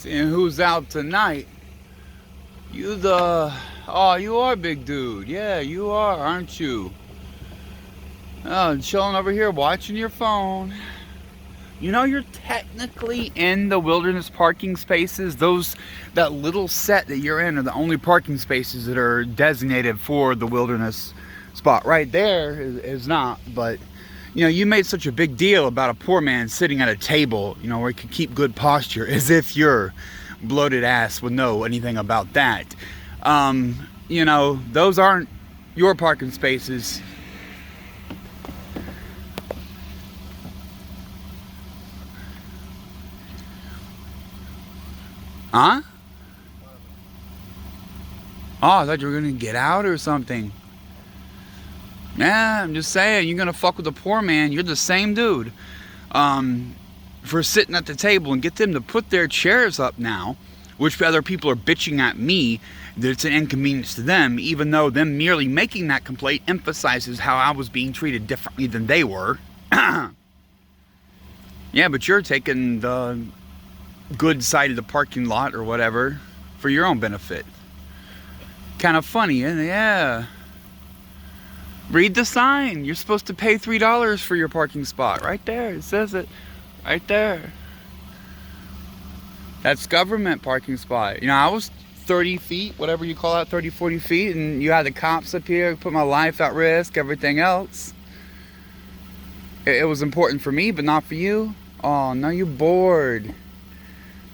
Seeing who's out tonight. You you are big dude. Yeah, you are, aren't you? Oh, chilling over here watching your phone. You know you're technically in the wilderness parking spaces. That little set that you're in are the only parking spaces that are designated for the wilderness spot. Right there is not, but you know, you made such a big deal about a poor man sitting at a table, you know, where he could keep good posture, as if your bloated ass would know anything about that. You know, those aren't your parking spaces. Huh? Oh, I thought you were gonna get out or something. Yeah, I'm just saying, you're gonna fuck with a poor man, you're the same dude. For sitting at the table and get them to put their chairs up now, which other people are bitching at me that it's an inconvenience to them, even though them merely making that complaint emphasizes how I was being treated differently than they were. Yeah, but you're taking the good side of the parking lot or whatever for your own benefit. Kind of funny, isn't it? Yeah. Read the sign. You're supposed to pay $3 for your parking spot. Right there. It says it. Right there. That's government parking spot. You know, I was 30 feet, whatever you call that, 30, 40 feet, and you had the cops up here, put my life at risk, everything else. It was important for me, but not for you. Oh, no, you bored.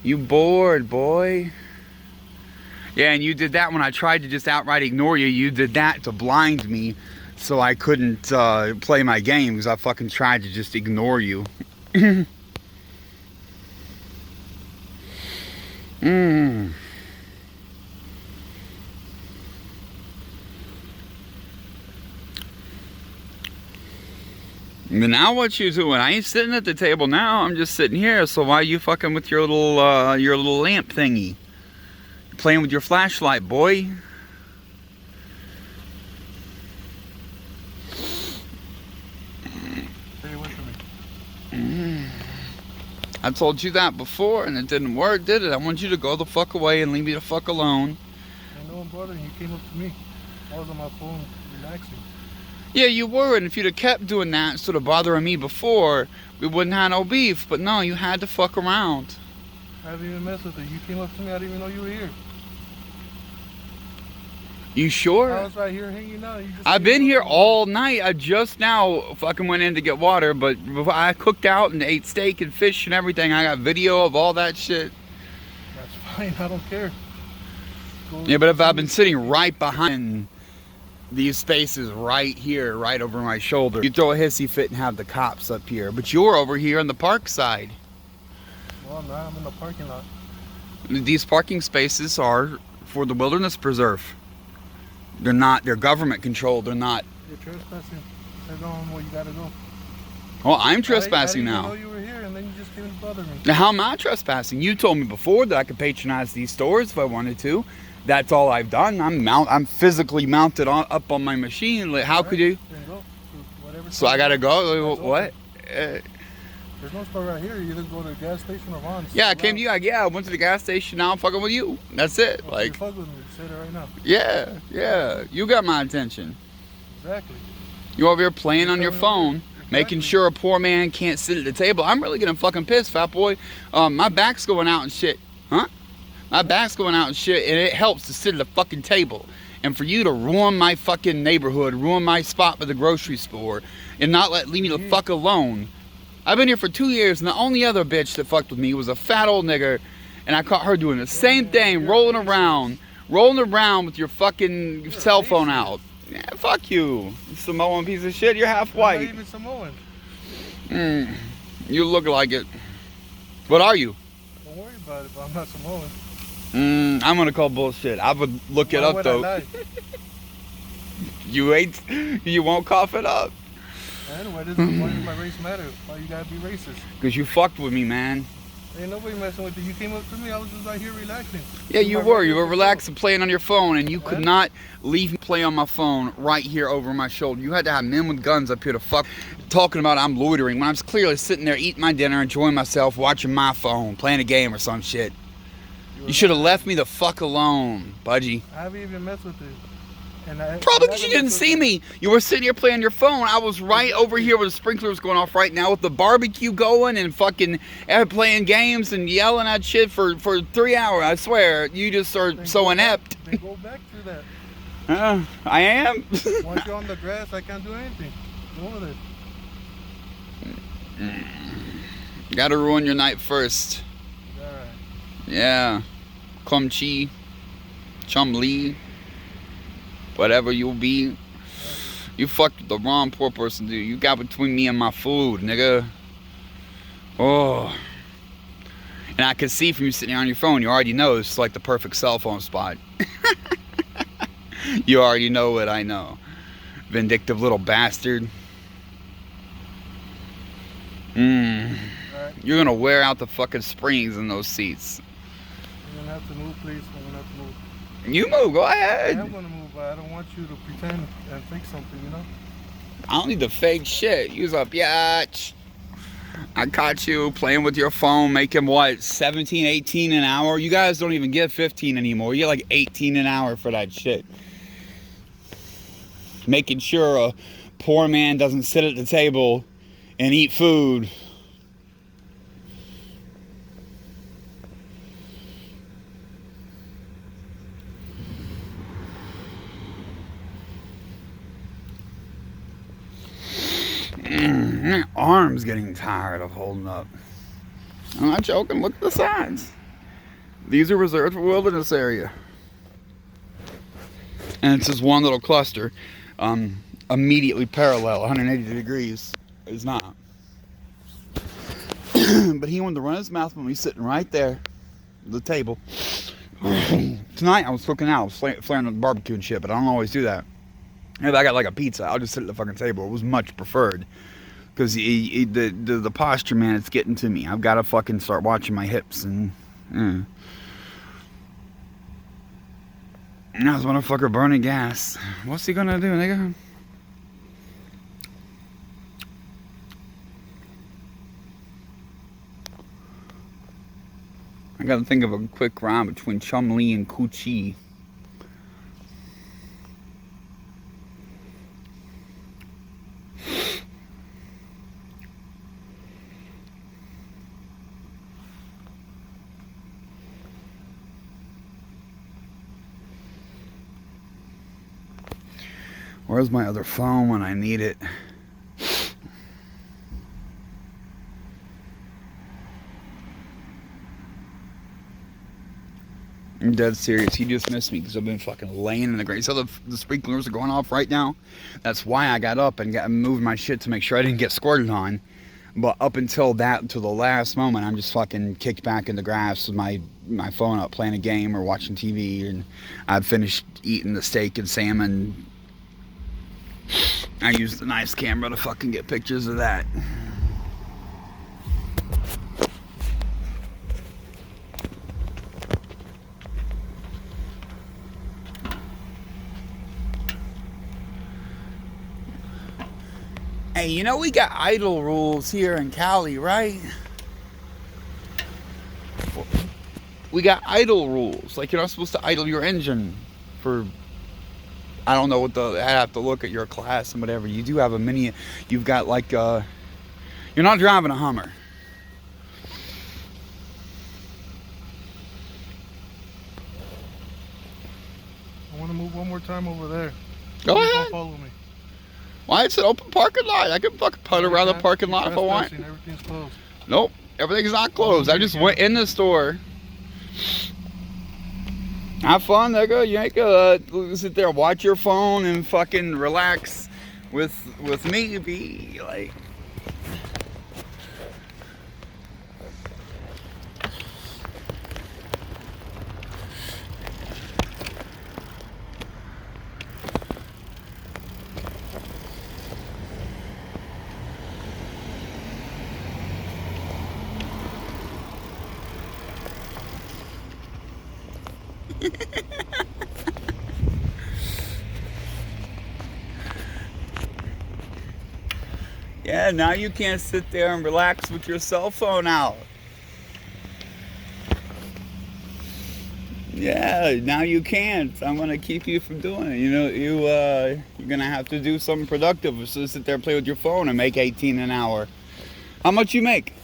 You bored, boy. Yeah, and you did that when I tried to just outright ignore you. You did that to blind me so I couldn't play my game, because I fucking tried to just ignore you. But now what you doing? I ain't sitting at the table now. I'm just sitting here. So why are you fucking with your little lamp thingy? You're playing with your flashlight, boy. Stay away from me. I told you that before, and it didn't work, did it? I want you to go the fuck away and leave me the fuck alone. I know I'm bothering you. You came up to me. I was on my phone relaxing. Yeah, you were, and if you'd have kept doing that instead of bothering me before, we wouldn't have no beef. But no, you had to fuck around. I haven't even messed with you. You came up to me. I didn't even know you were here. You sure? I was right here hanging out. I've been here all night. I just now fucking went in to get water, but before I cooked out and ate steak and fish and everything. I got video of all that shit. That's fine. I don't care. Yeah, but if I've been sitting right behind these spaces right here, right over my shoulder, you throw a hissy fit and have the cops up here. But you're over here on the park side. Well, I'm not. I'm in the parking lot. These parking spaces are for the wilderness preserve. They're not, they're government controlled. They're not. You're trespassing. They're going where you gotta go. Well, I'm trespassing I now. didn't even know you were here, and then you just came to bother me. Now, how am I trespassing? You told me before that I could patronize these stores if I wanted to. That's all I've done. I'm physically mounted up on my machine. How could you? Then go. So I gotta go. What? There's no store right here. You either go to the gas station or Ron's. Yeah, I came to you. I went to the gas station. Now I'm fucking with you. That's it. Well, like, you fuck with me. Say that right now. yeah. You got my attention. Exactly. You over here playing on your phone, making sure a poor man can't sit at the table. I'm really getting fucking pissed, fat boy. My back's going out and shit. Huh? My back's going out and shit, and it helps to sit at a fucking table. And for you to ruin my fucking neighborhood, ruin my spot by the grocery store, and not leave me the fuck alone. I've been here for 2 years, and the only other bitch that fucked with me was a fat old nigger, and I caught her doing the same thing, rolling around with your fucking cell phone out. Yeah, fuck you, Samoan piece of shit. You're half white. I'm not even Samoan. You look like it. What are you? Don't worry about it, but I'm not Samoan. I'm gonna call bullshit. I would look it up though. You won't cough it up. Man, why does my race matter? Why you gotta be racist? Because you fucked with me, man. Ain't nobody messing with you. You came up to me, I was just right here relaxing. Yeah, you were. You were relaxing, playing on your phone, and you could not leave me play on my phone right here over my shoulder. You had to have men with guns up here to fuck, talking about I'm loitering, when I was clearly sitting there eating my dinner, enjoying myself, watching my phone, playing a game or some shit. You should have left me the fuck alone, budgie. I haven't even messed with it. Probably because you didn't see me. You were sitting here playing your phone. I was right over here where the sprinklers going off right now with the barbecue going and fucking playing games and yelling at shit for 3 hours. I swear, you just are so inept. Then go back to that. I am. Once you're on the grass, I can't do anything. Go over there. Gotta ruin your night first. Alright. Yeah. Clum Chi. Chum Lee. Whatever you'll be. You fucked with the wrong poor person, dude. You got between me and my food, nigga. Oh. And I can see from you sitting on your phone, you already know it's like the perfect cell phone spot. You already know what I know. Vindictive little bastard. Right. You're gonna wear out the fucking springs in those seats. You're gonna have to move, please. I'm gonna have to move. You move, go ahead. I am gonna move, but I don't want you to pretend and fake something, you know? I don't need the fake shit. You was up, yatch. I caught you playing with your phone, making what, 17, 18 an hour? You guys don't even get 15 anymore. You get like 18 an hour for that shit. Making sure a poor man doesn't sit at the table and eat food. My arm's getting tired of holding up. I'm not joking. Look at the sides. These are reserved for wilderness area. And it's just one little cluster. Immediately parallel, 180 degrees. It's not. But he wanted to run his mouth when we was sitting right there at the table. Tonight I was cooking out. I was flaring on the barbecue and shit, but I don't always do that. If I got like a pizza, I'll just sit at the fucking table. It was much preferred. Because the posture, man, it's getting to me. I've got to fucking start watching my hips. And now this motherfucker burning gas. What's he gonna do, nigga? I gotta think of a quick rhyme between Chum Lee and Coochie. Where's my other phone when I need it? I'm dead serious. He just missed me because I've been fucking laying in the ground. So the sprinklers are going off right now. That's why I got up and moved my shit to make sure I didn't get squirted on. But up until that, to the last moment, I'm just fucking kicked back in the grass with my phone up, playing a game or watching TV. And I've finished eating the steak and salmon. I used the nice camera to fucking get pictures of that. Hey, you know we got idle rules here in Cali, right? We got idle rules. Like you're not supposed to idle your engine for... I don't know I have to look at your class and whatever. You do have a mini, you've got like, you're not driving a Hummer. I want to move one more time over there. Go Please ahead. don't follow me. Why? It's an open parking lot. I can fucking putt around the parking lot if I want. Everything's closed. Nope, everything's not closed. I just went in the store. Have fun, nigga. You ain't gonna sit there, watch your phone, and fucking relax with me. Be like, yeah, now you can't sit there and relax with your cell phone out. Yeah, now you can't. I'm gonna keep you from doing it. You know, you're gonna have to do something productive. So sit there and play with your phone and make 18 an hour. How much you make?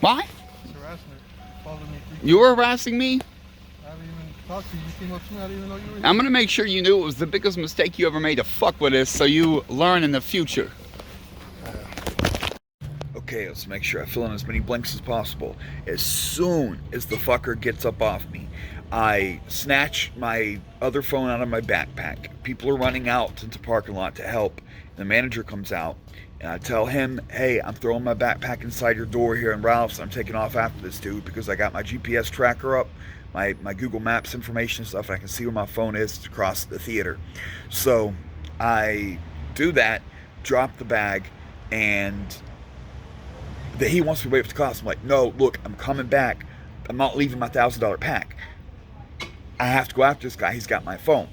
Why? It's harassment. Followed me 3 times. You were harassing me? I haven't even talked to you. You came up to me. I didn't even know you were here. I'm gonna make sure you knew it was the biggest mistake you ever made to fuck with this, so you learn in the future. Okay, let's make sure I fill in as many blanks as possible. As soon as the fucker gets up off me, I snatch my other phone out of my backpack. People are running out into the parking lot to help. The manager comes out, and I tell him, hey, I'm throwing my backpack inside your door here in Ralph's. I'm taking off after this dude because I got my GPS tracker up, my Google Maps information and stuff, and I can see where my phone is across the theater. So I do that, drop the bag, and he wants me to wait for the cops. I'm like, no, look, I'm coming back. I'm not leaving my $1,000 pack. I have to go after this guy. He's got my phone.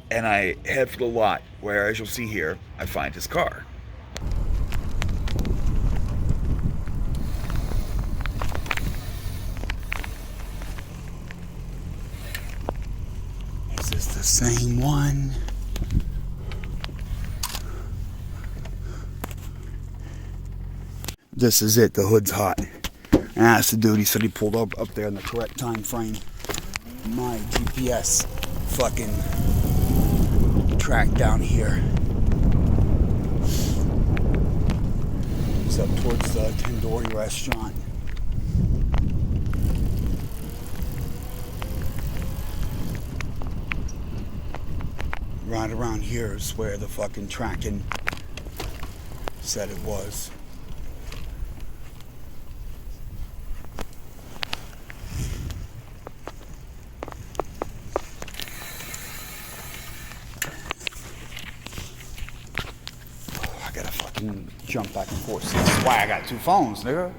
And I head for the lot where, as you'll see here, I find his car. Is this the same one? This is it. The hood's hot. And that's the dude. He said he pulled up there in the correct time frame. My GPS fucking track down here. It's up towards the Tandoori restaurant. Right around here is where the fucking tracking said it was. Jump back and forth. See, that's why I got 2 phones, nigga.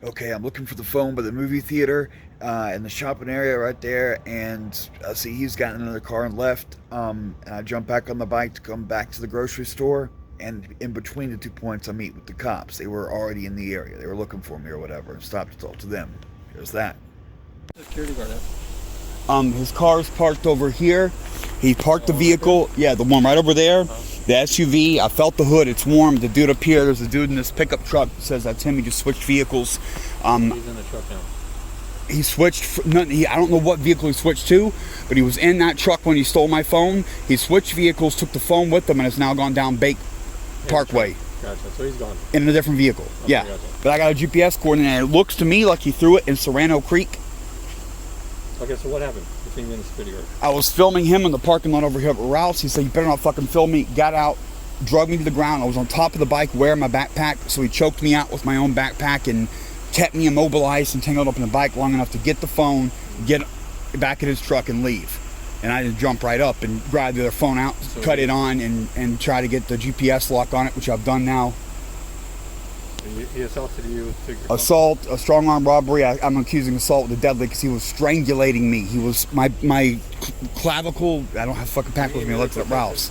Okay, I'm looking for the phone by the movie theater in the shopping area right there, and I see he's got another car and left. And I jump back on the bike to come back to the grocery store, and in between the 2 points I meet with the cops. They were already in the area. They were looking for me or whatever, and stopped to talk to them. Here's that. Security guard at? His car's parked over here. He parked the vehicle, yeah, the one right over there. The SUV, I felt the hood, it's warm. The dude up here, there's a dude in this pickup truck that says that's him. He just switched vehicles. He's in the truck now. He switched, I don't know what vehicle he switched to, but he was in that truck when he stole my phone. He switched vehicles, took the phone with him, and has now gone down Bake Parkway. Gotcha, so he's gone. In a different vehicle, okay, yeah. Gotcha. But I got a GPS coordinate, and it looks to me like he threw it in Serrano Creek. Okay, so what happened between you and the security guard? I was filming him in the parking lot over here at Ralph's. He said, you better not fucking film me. Got out, drug me to the ground. I was on top of the bike wearing my backpack, so he choked me out with my own backpack and kept me immobilized and tangled up in the bike long enough to get the phone, get back in his truck and leave. And I just jumped right up and grabbed the other phone out, so cut it on, and try to get the GPS lock on it, which I've done now. He assaulted you? Assault, a strong arm robbery. I'm accusing assault with a deadly because he was strangulating me. He was my clavicle. I don't have a fucking pack with me. I looked at Ralph's.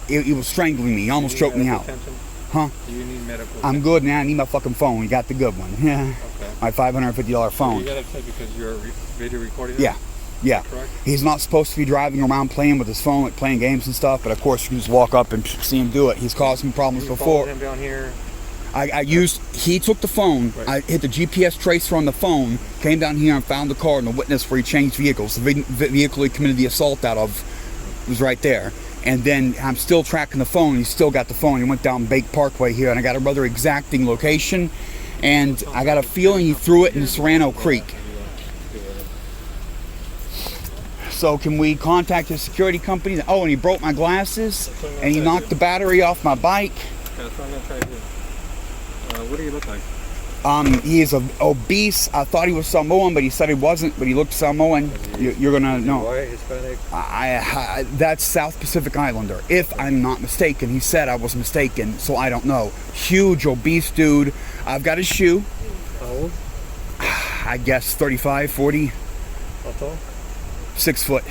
He was strangling me. He almost choked me out. Attention? Huh? Do you need medical attention? I'm good now. I need my fucking phone. You got the good one. Yeah. Okay. My $550 phone. So you got upset because you're video recording? Yeah. Yeah. Correct? He's not supposed to be driving around playing with his phone, like playing games and stuff. But of course, you can just walk up and see him do it. He's caused me problems before. Him down here. He took the phone, right. I hit the GPS tracer on the phone, came down here and found the car and the witness where he changed vehicles. The vehicle he committed the assault out of was right there. And then I'm still tracking the phone. He's still got the phone. He went down Bake Parkway here, and I got a rather exacting location. And I got a feeling he threw it in Serrano Creek. So can we contact his security company? Oh, and he broke my glasses, and he knocked the battery off my bike. That's what I'm going to try to do. What do you look like? He is obese. I thought he was Samoan, but he said he wasn't. But he looked Samoan. You're gonna know. White, Hispanic? That's South Pacific Islander, if I'm not mistaken. He said I was mistaken, so I don't know. Huge obese dude. I've got his shoe. How old? I guess 35, 40. How tall? 6 foot.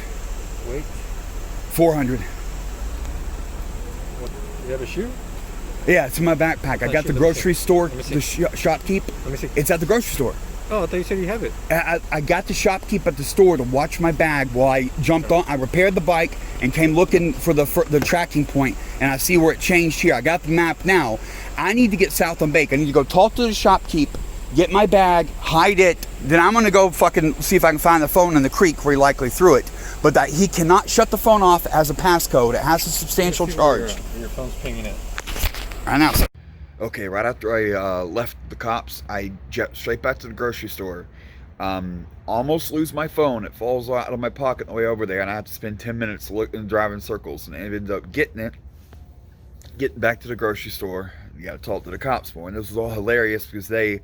Weight? 400. What, you have a shoe? Yeah, it's in my backpack. I got the grocery store, the shopkeep. Let me see. It's at the grocery store. Oh, I thought you said you have it. I got the shopkeep at the store to watch my bag while I jumped on. I repaired the bike and came looking for the tracking point, and I see where it changed here. I got the map now. I need to get south on Bake. I need to go talk to the shopkeep, get my bag, hide it. Then I'm gonna go fucking see if I can find the phone in the creek where he likely threw it. But that he cannot shut the phone off as a passcode. It has a substantial charge. Your phone's pinging it. I know. Okay, right after I left the cops, I jet straight back to the grocery store. Almost lose my phone. It falls out of my pocket on the way over there, and I have to spend 10 minutes looking, driving circles, and I ended up getting back to the grocery store. You got to talk to the cops more, and this was all hilarious because they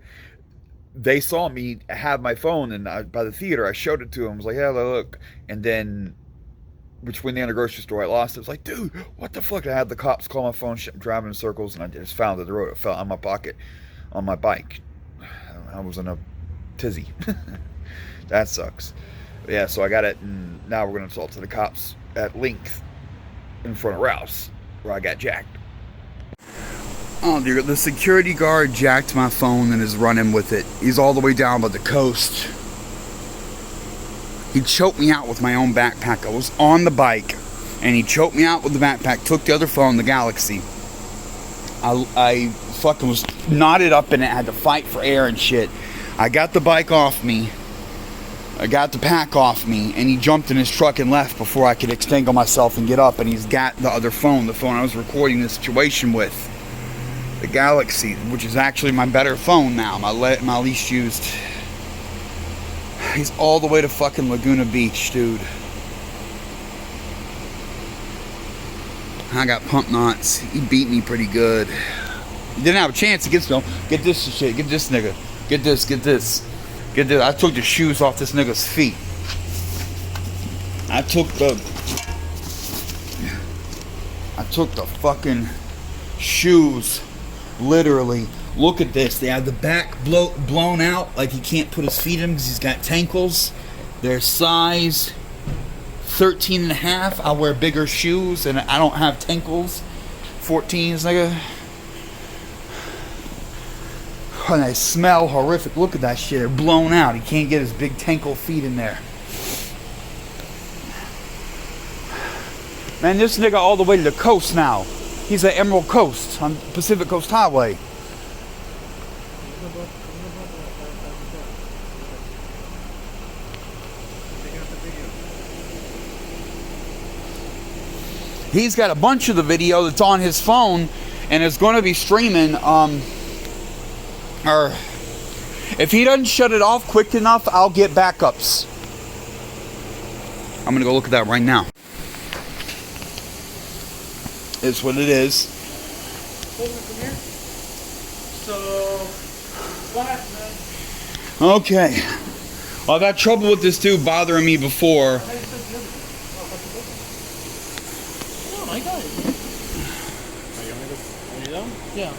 saw me have my phone, and by the theater, I showed it to them. I was like, "Yeah, look," and then between there and the grocery store, I lost it. I was like, dude, what the fuck? I had the cops call my phone, driving in circles, and I just found it. The road. It fell out of my pocket on my bike. I was in a tizzy. That sucks. But yeah, so I got it, and now we're going to talk to the cops at length in front of Rouse, where I got jacked. Oh, dear. The security guard jacked my phone and is running with it. He's all the way down by the coast. He choked me out with my own backpack. I was on the bike, and he choked me out with the backpack, took the other phone, the Galaxy. I fucking was knotted up in it, had to fight for air and shit. I got the bike off me. I got the pack off me, and he jumped in his truck and left before I could extinguish myself and get up, and he's got the other phone, the phone I was recording the situation with. The Galaxy, which is actually my better phone now, my least used. He's all the way to fucking Laguna Beach, dude. I got pump knots. He beat me pretty good. He didn't have a chance against me. Get this shit. Get this nigga. Get this. Get this. Get this. I took the shoes off this nigga's feet. I took the fucking shoes. Literally. Look at this. They have the back blown out like he can't put his feet in because he's got tankles. They're size 13 and a half. I wear bigger shoes and I don't have tankles. 14s, nigga. And they smell horrific. Look at that shit. They're blown out. He can't get his big tankle feet in there. Man, this nigga all the way to the coast now. He's at Emerald Coast on Pacific Coast Highway. He's got a bunch of the video that's on his phone and is going to be streaming. Or if he doesn't shut it off quick enough, I'll get backups. I'm going to go look at that right now. It's what it is. So, what happened, man? Okay. Well, I've had trouble with this dude bothering me before. I got it. Are you done? Yeah.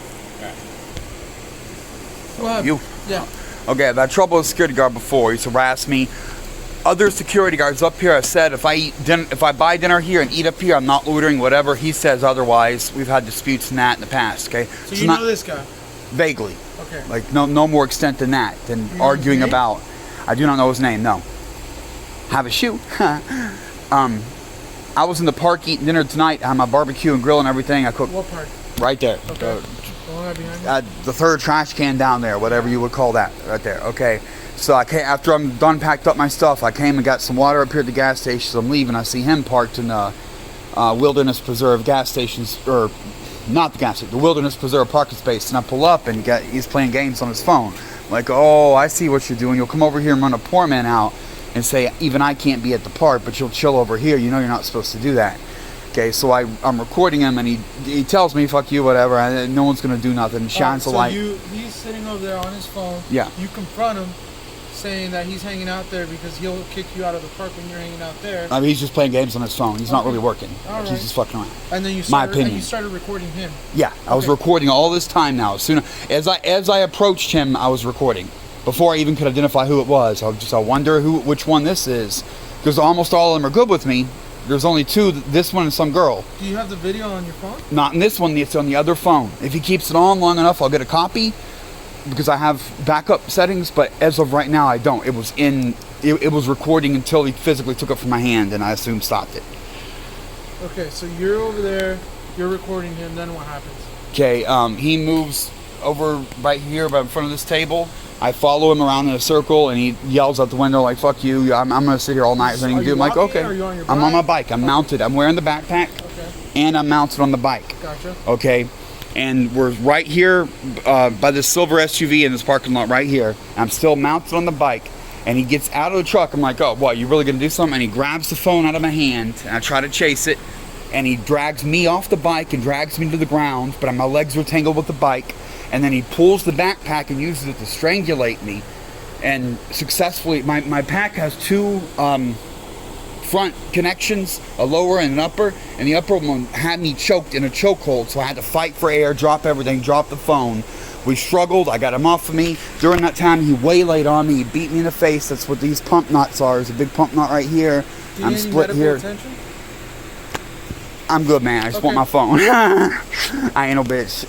Alright. You? Yeah. Okay, I've had trouble with a security guard before. He's harassed me. Other security guards up here have said if I buy dinner here and eat up here, I'm not loitering, whatever. He says otherwise. We've had disputes in that in the past, okay? So you know this guy? Vaguely. Okay. Like, no more extent than that, than arguing about. I do not know his name, no. Have a shoe. I was in the park eating dinner tonight. I had my barbecue and grill and everything. I cooked. What park? Right there. Okay. The one right behind you? The third trash can down there, whatever you would call that, right there. Okay. So I came, after I'm done, packed up my stuff, I came and got some water up here at the gas station. So I'm leaving. I see him parked in the Wilderness Preserve gas stations, or not the gas station, the Wilderness Preserve parking space. And I pull up and he's playing games on his phone. I'm like, oh, I see what you're doing. You'll come over here and run a poor man out and say, even I can't be at the park, but you'll chill over here. You know you're not supposed to do that. Okay, so I'm recording him, and he tells me, fuck you, whatever, and no one's going to do nothing. Shines the light. So he's sitting over there on his phone. Yeah. You confront him, saying that he's hanging out there because he'll kick you out of the park when you're hanging out there. I mean, he's just playing games on his phone. He's not really working. All right. He's just fucking around. And then you started recording him. Yeah, I was recording all this time now. As soon as I approached him, I was recording. before I even could identify who it was. I wonder which one this is, because almost all of them are good with me. There's only two, this one and some girl. Do you have the video on your phone? Not in this one, it's on the other phone. If he keeps it on long enough, I'll get a copy, because I have backup settings, but as of right now, I don't. It was recording until he physically took it from my hand, and I assume stopped it. Okay, so you're over there, you're recording him, then what happens? Okay, he moves over right here, right in front of this table. I follow him around in a circle, and he yells out the window like, "Fuck you! I'm gonna sit here all night." So I'm like, "Okay." Are you on your bike? I'm on my bike. I'm mounted. I'm wearing the backpack, and I'm mounted on the bike. Gotcha. Okay, and we're right here by this silver SUV in this parking lot right here. I'm still mounted on the bike, and he gets out of the truck. I'm like, "Oh, what? You really gonna do something?" And he grabs the phone out of my hand, and I try to chase it, and he drags me off the bike and drags me to the ground, but my legs are tangled with the bike. And then he pulls the backpack and uses it to strangulate me. And successfully, my pack has two front connections, a lower and an upper. And the upper one had me choked in a chokehold. So I had to fight for air, drop everything, drop the phone. We struggled. I got him off of me. During that time, he waylaid on me. He beat me in the face. That's what these pump knots are. There's a big pump knot right here. I'm split here. Attention? I'm good, man. I just want my phone. I ain't no bitch.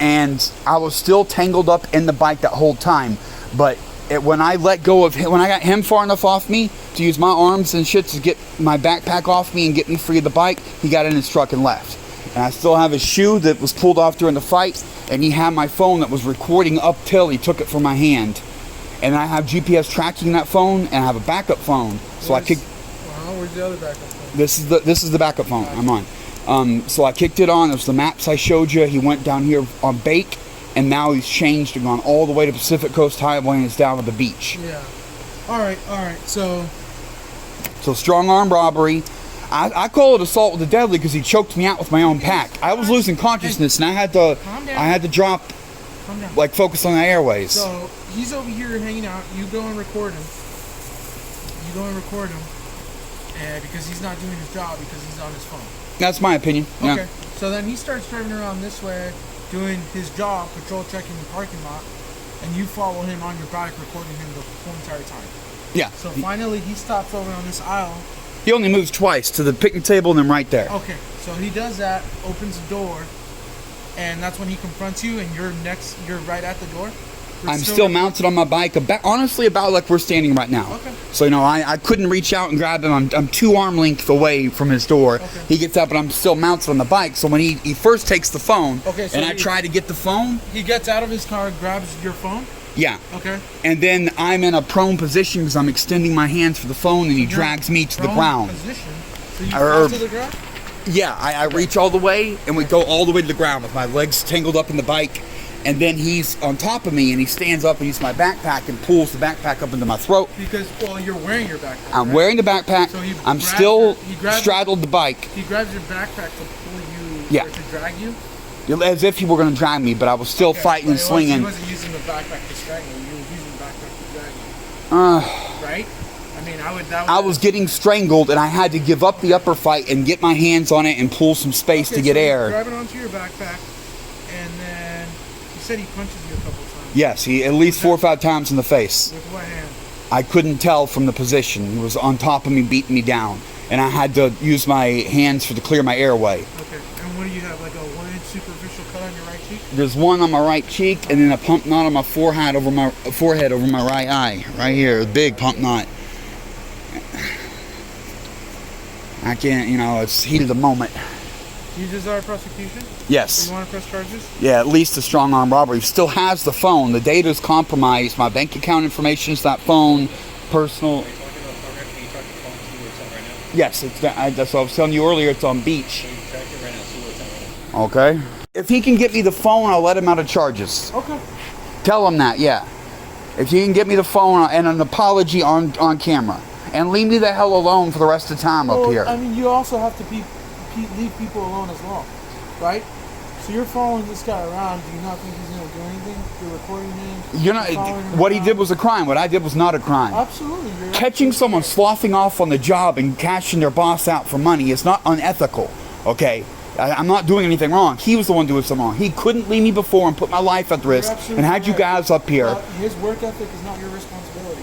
And I was still tangled up in the bike that whole time. But when I let go of him, when I got him far enough off me to use my arms and shit to get my backpack off me and get me free of the bike, he got in his truck and left. And I still have his shoe that was pulled off during the fight, and he had my phone that was recording up till he took it from my hand. And I have GPS tracking that phone, and I have a backup phone. So where's the other backup phone? This is the backup phone I'm on. So I kicked it on. It was the maps I showed you. He went down here on Bake, and now he's changed and gone all the way to Pacific Coast Highway and is down to the beach. Yeah. All right. So strong arm robbery. I call it assault with a deadly because he choked me out with my own pack. I was losing consciousness, and I had to drop, like focus on the airways. So he's over here hanging out. You go and record him. Because he's not doing his job because he's on his phone. That's my opinion. Okay. Yeah. So then he starts driving around this way, doing his job, patrol checking the parking lot, and you follow him on your bike, recording him the whole entire time. Yeah. So finally he stops over on this aisle. He only moves twice, to the picnic table and then right there. Okay. So he does that, opens the door, and that's when he confronts you, and you're right at the door. I'm still mounted on my bike, honestly about like we're standing right now. Okay. So, I couldn't reach out and grab him. I'm 2 arm length away from his door. Okay. He gets up and I'm still mounted on the bike. So when he first takes the phone, and I try to get the phone. He gets out of his car, grabs your phone? Yeah. Okay. And then I'm in a prone position because I'm extending my hands for the phone, and he drags me to the ground. Position? So you fall to the ground? Yeah, I reach all the way, and we go all the way to the ground with my legs tangled up in the bike. And then he's on top of me, and he stands up and uses my backpack and pulls the backpack up into my throat. Because, you're wearing your backpack. I'm wearing the backpack. So I'm still straddled the bike. He grabs your backpack to pull you, or to drag you? As if he were going to drag me, but I was still fighting and swinging. He wasn't using the backpack to strangle you. He was using the backpack to drag you. Right? I mean, I was getting strangled, and I had to give up the upper fight and get my hands on it and pull some space to get air. Grab it onto your backpack, and then you said he punches you a couple times. Yes, he at least 4 or 5 times in the face. With what hand? I couldn't tell from the position. He was on top of me, beating me down, and I had to use my hands to clear my airway. Okay. And what do you have? Like a 1-inch superficial cut on your right cheek? There's one on my right cheek, and then a pump knot on my forehead over my right eye, right here, a big pump knot. I can't, it's heat of the moment. Do you desire prosecution? Yes. Do you want to press charges? Yeah, at least a strong arm robbery. He still has the phone. The data's compromised. My bank account information is that phone. Personal. Yes, that's what I was telling you earlier. It's on beach. Okay. If he can get me the phone, I'll let him out of charges. Okay. Tell him that, yeah. If he can get me the phone and an apology on camera. And leave me the hell alone for the rest of the time up here. I mean, you also have to leave people alone as well, right? So you're following this guy around. Do you not think he's going to do anything? You're recording him. What he did was a crime. What I did was not a crime. Absolutely. Catching someone sloughing off on the job and cashing their boss out for money is not unethical, okay? I'm not doing anything wrong. He was the one doing something wrong. He couldn't leave me before and put my life at risk and had you guys up here. His work ethic is not your responsibility.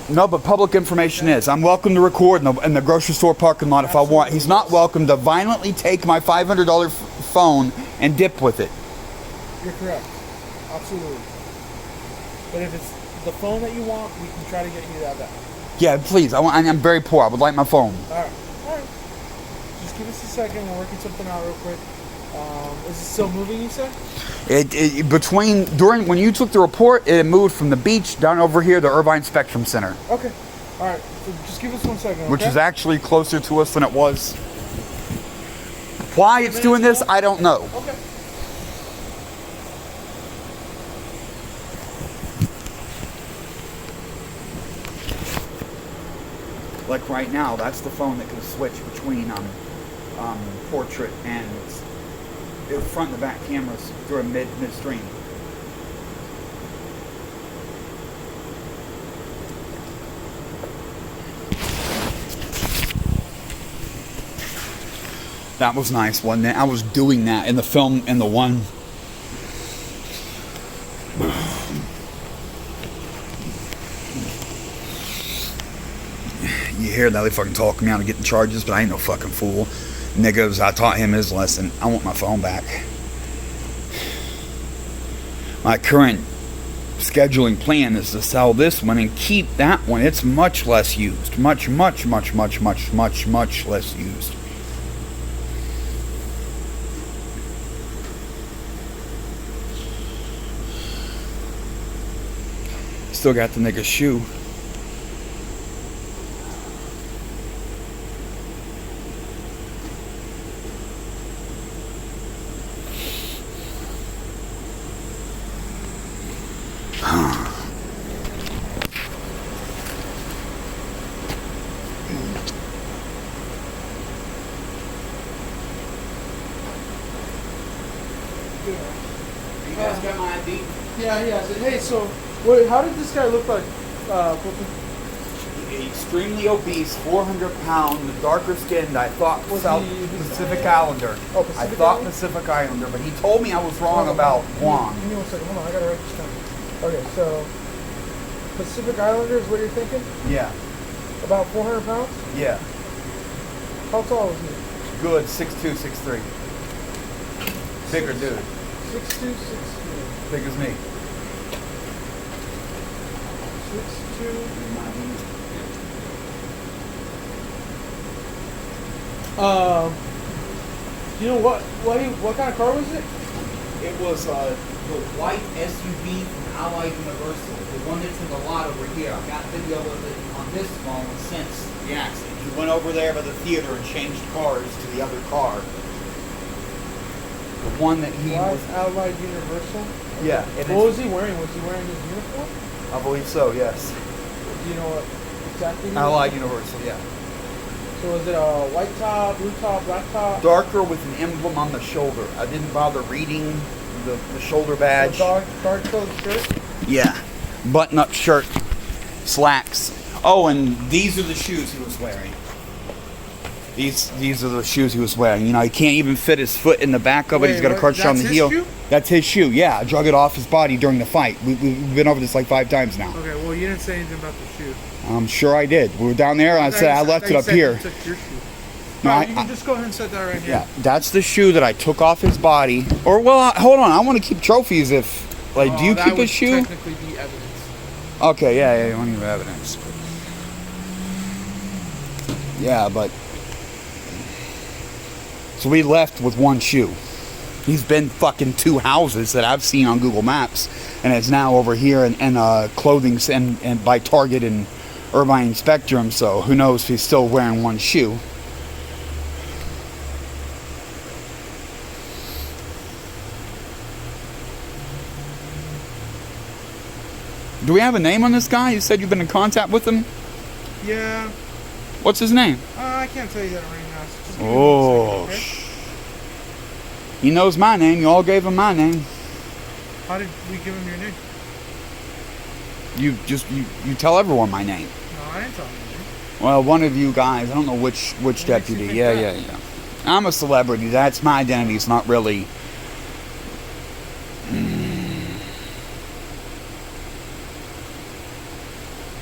No, but public information is. I'm welcome to record in the grocery store parking lot if I want. He's not welcome to violently take my $500 phone and dip with it. You're correct. Absolutely. But if it's the phone that you want, we can try to get you that back. Yeah, please. I'm very poor. I would like my phone. All right. Just give us a second. We're working something out real quick. Is it still moving, you said? When you took the report, it moved from the beach down over here to Irvine Spectrum Center. Okay. All right. So just give us 1 second, okay? Which is actually closer to us than it was. Why it's doing this, I don't know. Okay. Like right now, that's the phone that can switch between portrait and the front and the back cameras during midstream. That was nice, wasn't it? I was doing that in the film in the one. You hear that they fucking talking me out of getting charges, but I ain't no fucking fool. Niggas, I taught him his lesson. I want my phone back. My current scheduling plan is to sell this one and keep that one. It's much less used. Much less used. Still got the nigga's shoe. You guys got my ID? Yeah, he has it. Hey, so how did this guy look like? Extremely obese, 400 pound, the darker skinned. I thought South Pacific Islander. Oh, Pacific I thought Islander? Pacific Islander, but he told me I was wrong about Guam. Give me 1 second. Hold on, I gotta write this down. Okay, so Pacific Islander is what you're thinking? Yeah, About 400 pounds? yeah. How tall was he? Good, 6'2", 6'3". Bigger dude. 6'2", 6'3". Big as me. 6'2". You know what kind of car was it? It was the white SUV from Allied Universal, the one that's in the lot over here. I got video of it on this phone since the accident. He went over there by the theater and changed cars to the other car. The one that he was... Allied Universal? Yeah. What was he wearing? Was he wearing his uniform? I believe so, yes. Do you know what exactly? Allied Universal, yeah. So was it a white top, blue top, black top? Darker with an emblem on the shoulder. I didn't bother reading the shoulder badge. So dark colored shirt? Yeah. Button-up shirt. Slacks. Oh, and these are the shoes he was wearing. These are the shoes he was wearing. You know, he can't even fit his foot in the back of it. He's got a crutch on the heel. Shoe? That's his shoe, yeah. I drug it off his body during the fight. We've been over this like 5 times now. Okay, well, you didn't say anything about the shoe. I'm sure I did. We were down there, and I said I left it up here. You took your shoe. No, you can just go ahead and set that right here. Yeah, that's the shoe that I took off his body. Or, well, hold on. I want to keep trophies if... Like, do you keep his shoe? That would technically be evidence. Okay, yeah, you want to give evidence. Yeah, but... So we left with one shoe. He's been fucking 2 houses that I've seen on Google Maps, and it's now over here in clothing and by Target and Irvine Spectrum, so who knows if he's still wearing one shoe. Do we have a name on this guy? You said you've been in contact with him? Yeah. What's his name? I can't tell you that right now. So just give me 1 Oh, second, okay? He knows my name. You all gave him my name. How did we give him your name? You tell everyone my name. No, I didn't tell him your name. Well, one of you guys. I don't know which deputy. Yeah. I'm a celebrity. That's my identity. It's not really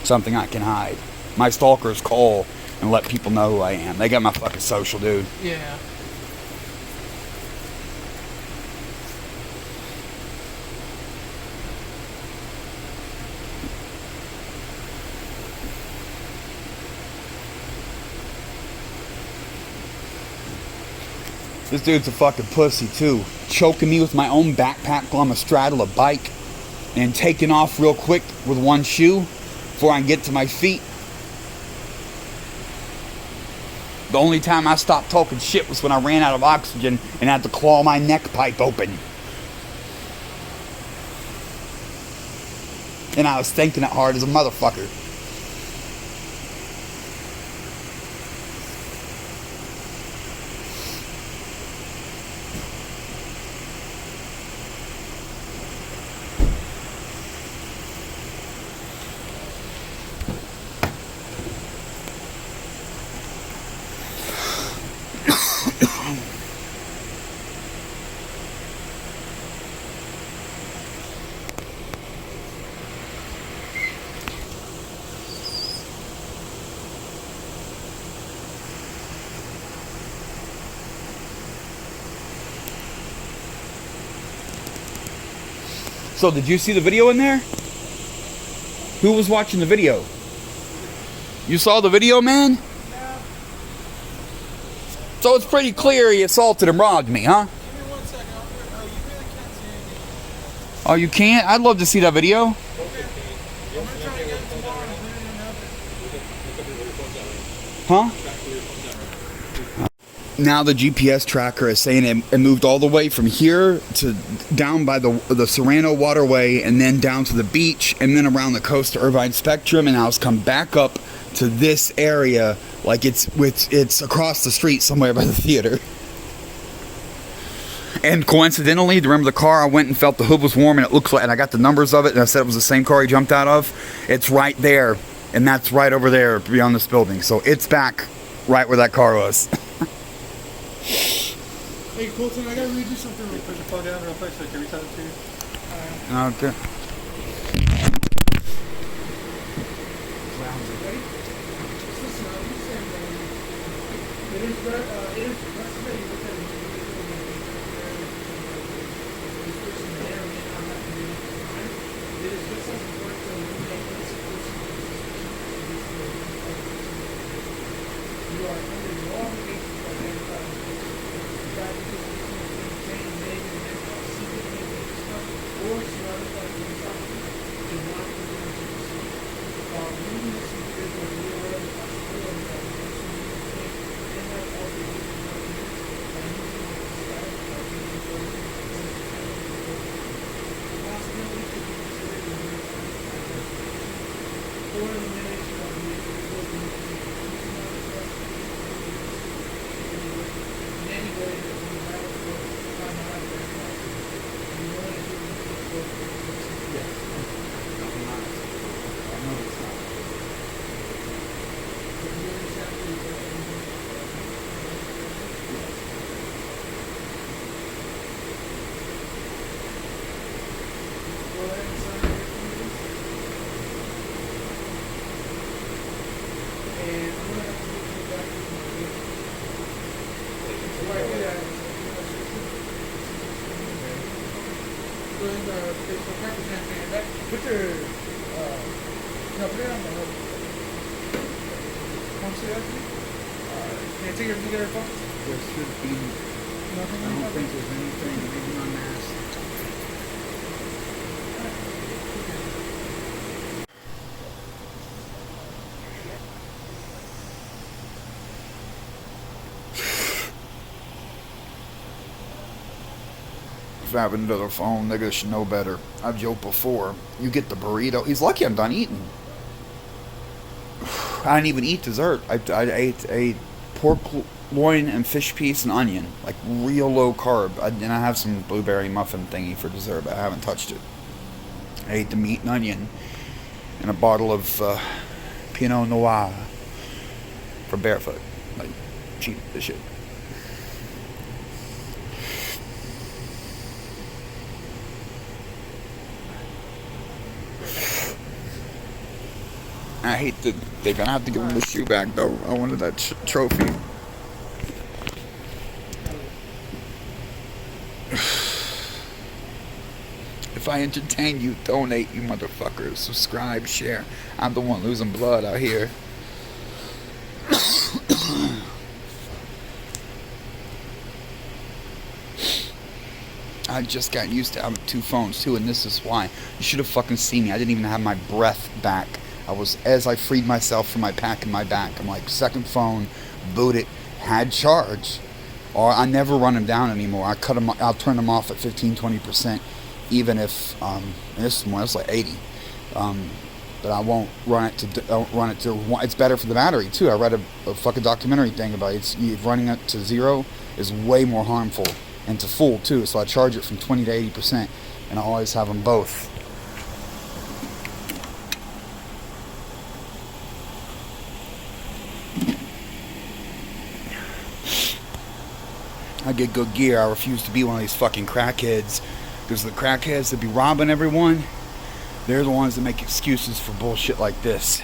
something I can hide. My stalkers call and let people know who I am. They got my fucking social, dude. Yeah. This dude's a fucking pussy too. Choking me with my own backpack while I'm astraddle a bike and taking off real quick with one shoe before I can get to my feet. The only time I stopped talking shit was when I ran out of oxygen and had to claw my neck pipe open. And I was thinking it hard as a motherfucker. So did you see the video in there? Who was watching the video? You saw the video, man? Yeah. So it's pretty clear he assaulted and robbed me, huh? Give me 1 second. Oh, you really can't see anything. Oh, you can't? I'd love to see that video. I'm gonna try to get it tomorrow and put it in Huh? Now the GPS tracker is saying it moved all the way from here to down by the Serrano waterway and then down to the beach and then around the coast to Irvine Spectrum, and now it's come back up to this area like it's across the street somewhere by the theater. And coincidentally, do you remember the car I went and felt the hood was warm and it looks like, and I got the numbers of it and I said it was the same car he jumped out of? It's right there, and that's right over there beyond this building. So it's back right where that car was. Hey, Colton, I gotta read you something real quick. Put your phone down real quick so I can reach out to you. Okay. Ready? Just listen, I'll be saying that it is estimated that it is just as important to eliminate this person. You are under no obligation to identify this person. The fact that this person is being detained, made, and handcuffed, secret, or surrounded by police officers does not prevent you from proceeding. While reading this individual, be aware of the possibility that the person being detained may have altered his documents by using the status of the employee or the the possibility could be considered a mere identification or elimination of the individual being detained using not in any way that would allow for not identified. You know what I do with the Yes. I know it's not. Put your, no, put it on the hood. Come see that? Can I take everything together, folks? There should be. Nothing. I don't think there's anything. Maybe my mask. If I have another phone, niggas should know better. I've joked before. You get the burrito. He's lucky I'm done eating. I didn't even eat dessert. I ate a pork loin and fish piece and onion. Like real low carb. And I have some blueberry muffin thingy for dessert, but I haven't touched it. I ate the meat and onion and a bottle of Pinot Noir for barefoot. Like, cheap as shit. I hate that they're gonna have to give him the shoe back though. I wanted that trophy. If I entertain you, donate, you motherfuckers. Subscribe, share. I'm the one losing blood out here. I just got used to having 2 phones too, and this is why. You should have fucking seen me. I didn't even have my breath back. As I freed myself from my pack in my back, I'm like, second phone, boot it, had charge. Or I never run them down anymore. I'll turn them off at 15-20%, even if this one it's like 80. But I won't run it to. It's better for the battery too. I read a fucking documentary thing about it. Running it to 0 is way more harmful, and to full too. So I charge it from 20 to 80%, and I always have them both. I get good gear. I refuse to be one of these fucking crackheads, because the crackheads that be robbing everyone, they're the ones that make excuses for bullshit like this.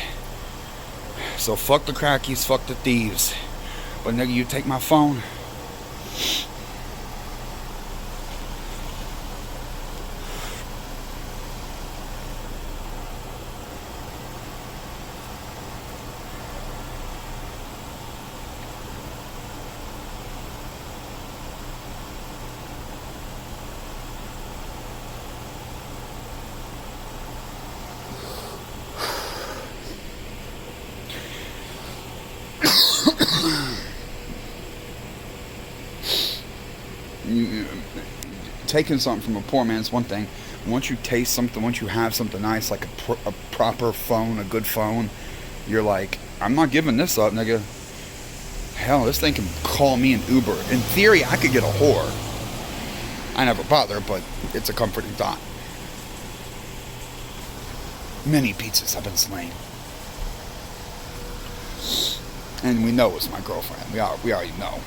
So fuck the crackies, fuck the thieves. But nigga, you take my phone. Taking something from a poor man's one thing. Once you taste something, once you have something nice, like a proper phone, a good phone, you're like, I'm not giving this up, nigga. Hell, this thing can call me an Uber. In theory, I could get a whore. I never bother, but it's a comforting thought. Many pizzas have been slain. And we know it's my girlfriend. We already know.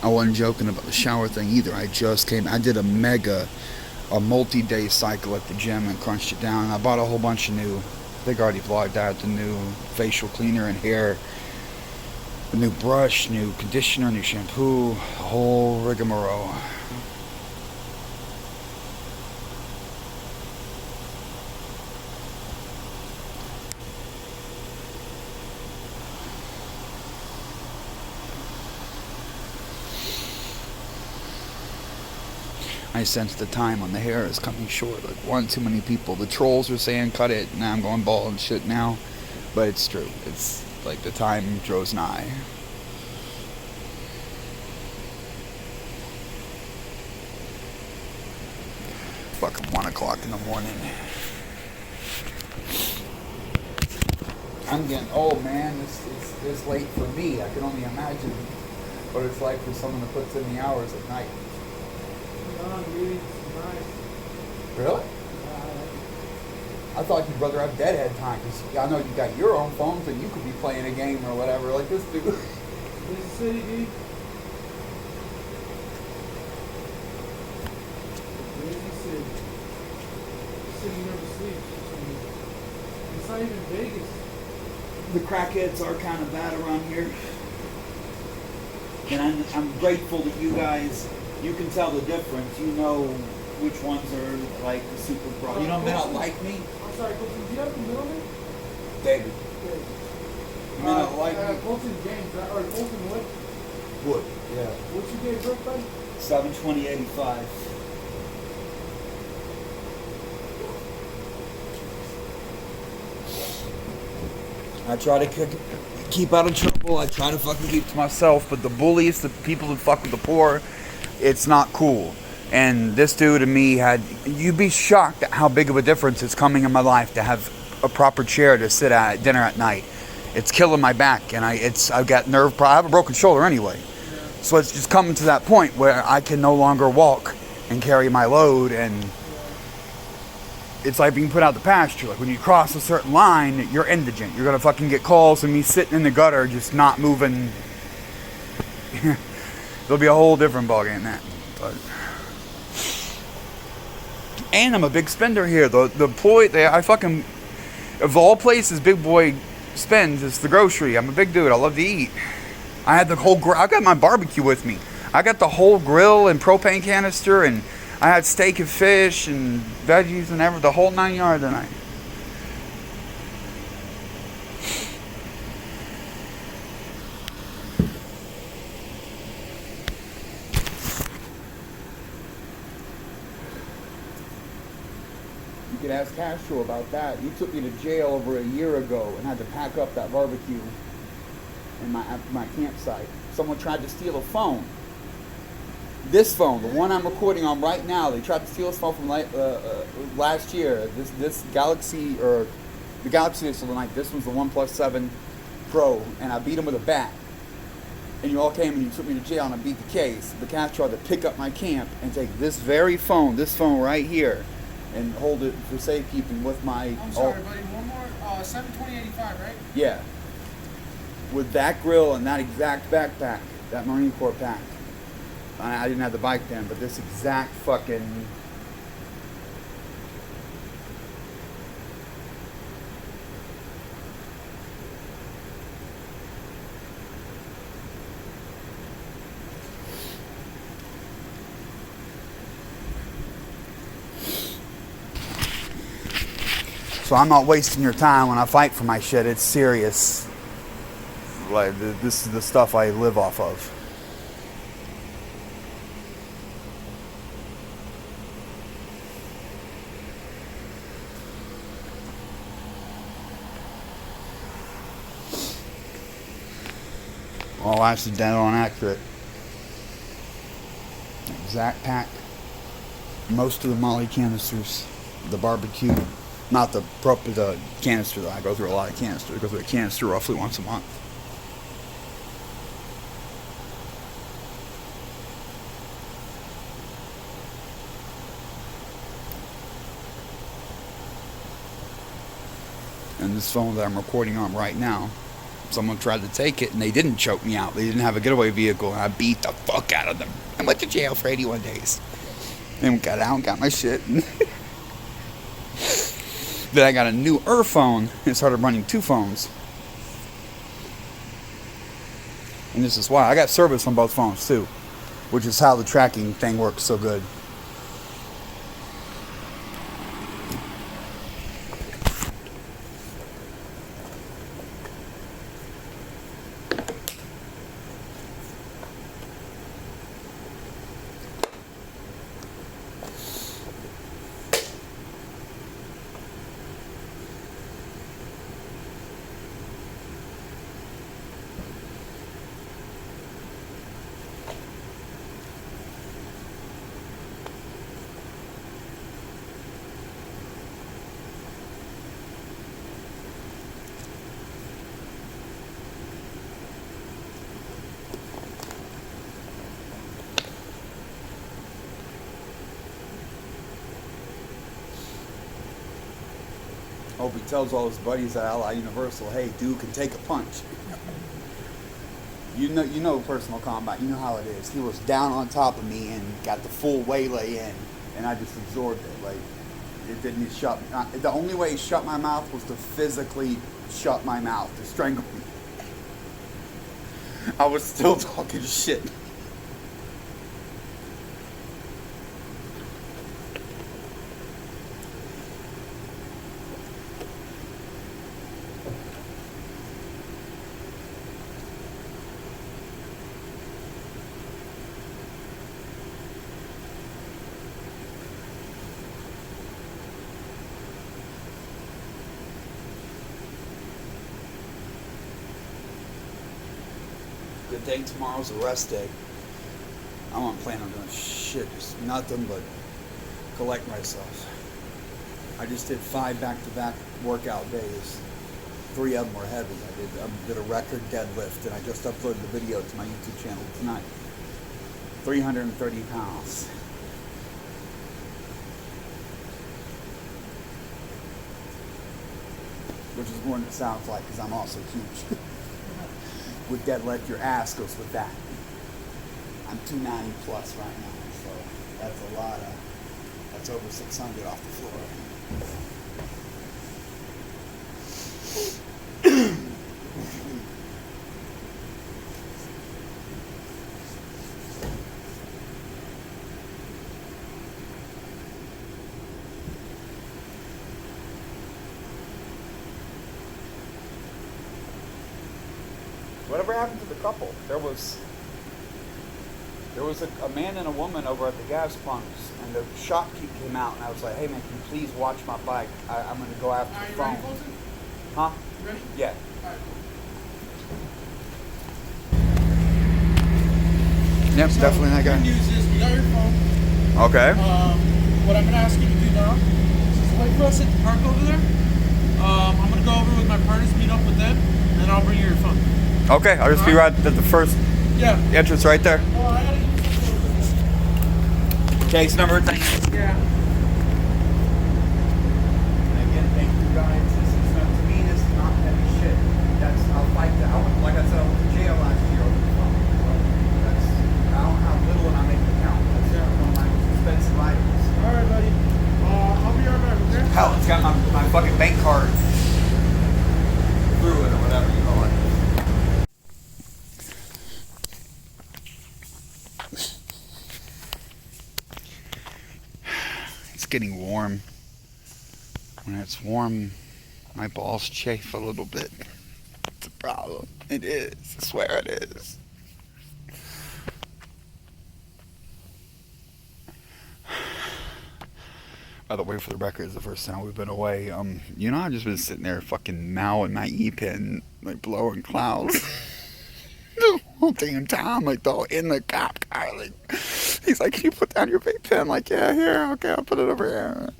I wasn't joking about the shower thing either. I did a multi-day cycle at the gym and crunched it down. And I bought a whole bunch of new, I think I already vlogged that, the new facial cleaner and hair, the new brush, new conditioner, new shampoo, the whole rigmarole. I sense the time on the hair is coming short. Like, one too many people. The trolls are saying cut it. Now I'm going bald and shit now. But it's true. It's like the time draws nigh. Fucking 1 o'clock in the morning. I'm getting old, man. It's late for me. I can only imagine what it's like for someone that puts in the hours at night. Really? I thought you'd rather have deadhead time, because I know you got your own phones and you could be playing a game or whatever like this dude. This is city, dude. Crazy city. This city never sleeps. It's not even Vegas. The crackheads are kind of bad around here. And I'm grateful that you can tell the difference. You know which ones are like the super pro. You know, they don't like me. I'm sorry, Colton, do you have the middle name? David. Okay. You don't like me. Colton James, or Colton Wood? Wood. Yeah. What's your date of birth, buddy? 7/20/85. I try to keep out of trouble. I try to fucking keep to myself. But the bullies, the people that fuck with the poor, it's not cool. And this dude and me you'd be shocked at how big of a difference it's coming in my life to have a proper chair to sit at dinner at night. It's killing my back, and I've got nerve problems. I have a broken shoulder anyway. So it's just coming to that point where I can no longer walk and carry my load, and it's like being put out the pasture. Like when you cross a certain line, you're indigent. You're gonna fucking get calls and me sitting in the gutter just not moving. There'll be a whole different ballgame than that. But and I'm a big spender here. I fucking, of all places big boy spends, is the grocery. I'm a big dude. I love to eat. I had the whole I got my barbecue with me. I got the whole grill and propane canister, and I had steak and fish and veggies and the whole 9 yards tonight. You could ask Castro about that. You took me to jail over a year ago and had to pack up that barbecue in my campsite. Someone tried to steal a phone. This phone, the one I'm recording on right now, they tried to steal this phone from last year. This Galaxy, or the Galaxy is the night. This one's the OnePlus 7 Pro, and I beat him with a bat. And you all came and you took me to jail, and I beat the case. The cat tried to pick up my camp and take this phone right here, and hold it for safekeeping with my... I'm sorry, buddy. One more. 72085, right? Yeah. With that grill and that exact backpack, that Marine Corps pack. I didn't have the bike then, but this exact fucking... So I'm not wasting your time when I fight for my shit. It's serious. Like, this is the stuff I live off of. All accidental and accurate. Exact pack. Most of the Molly canisters. The barbecue. Not the canister though. I go through a lot of canisters. I go through a canister roughly once a month. And this phone that I'm recording on right now, someone tried to take it and they didn't choke me out. They didn't have a getaway vehicle, and I beat the fuck out of them. I went to jail for 81 days. Then got out and got my shit. Then I got a new phone and started running 2 phones. And this is why. I got service on both phones too, which is how the tracking thing works so good. Hope he tells all his buddies at Ally Universal, hey, dude can take a punch. You know personal combat. You know how it is. He was down on top of me and got the full waylay in, and I just absorbed it. Like, it didn't shut. The only way he shut my mouth was to physically shut my mouth, to strangle me. I was still talking shit. Good thing tomorrow's a rest day. I'm not planning on doing shit, just nothing but collect myself. I just did 5 back-to-back workout days. 3 of them were heavy. I did a record deadlift, and I just uploaded the video to my YouTube channel tonight. 330 pounds. Which is more than it sounds like, because I'm also huge. With deadlift, your ass goes with that. I'm 290 plus right now, so that's a lot of, that's over 600 off the floor. Whatever happened to the couple? There was a man and a woman over at the gas pumps, and the shopkeep came out, and I was like, "Hey man, can you please watch my bike? I'm going to go after the phone." Ready, Colton? Huh? You ready? Yeah. All right, cool. Yep, So, definitely that Good guy. news is we got your phone. Okay. What I'm going to ask you to do now is just wait for us at the park over there. I'm going to go over with my partners, meet up with them, and then I'll bring you your phone. Okay, I'll just be right at the first entrance right there. Well, I got to give you something. Case number thing. Yeah. Again, thank you guys. This is not, to me, this is not heavy shit. I'll fight that. Like I said, I went to jail last year over the phone. I don't know how little and I make it count. That's one of my most expensive items. All right, buddy. I'll be right back, okay? Hell, it's got my fucking bank card through it or whatever you call it. It's getting warm. When it's warm, my balls chafe a little bit. It's a problem. It is. I swear it is. By the way, for the record, it's the first time we've been away. I've just been sitting there fucking mowing my E-pen, like blowing clouds. The whole damn time, like in the cop car, like he's like, "Can you put down your vape pen?" Like, "Yeah, here, okay, I'll put it over here."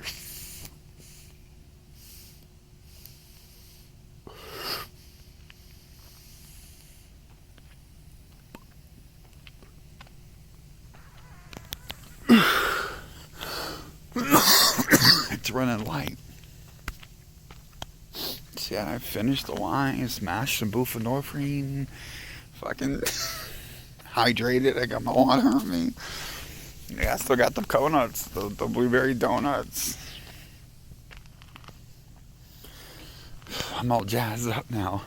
It's running light. See, I finished the line, smashed some buprenorphine, fucking hydrated. I got my water on me. Yeah, I still got the coconuts, the blueberry donuts. I'm all jazzed up now.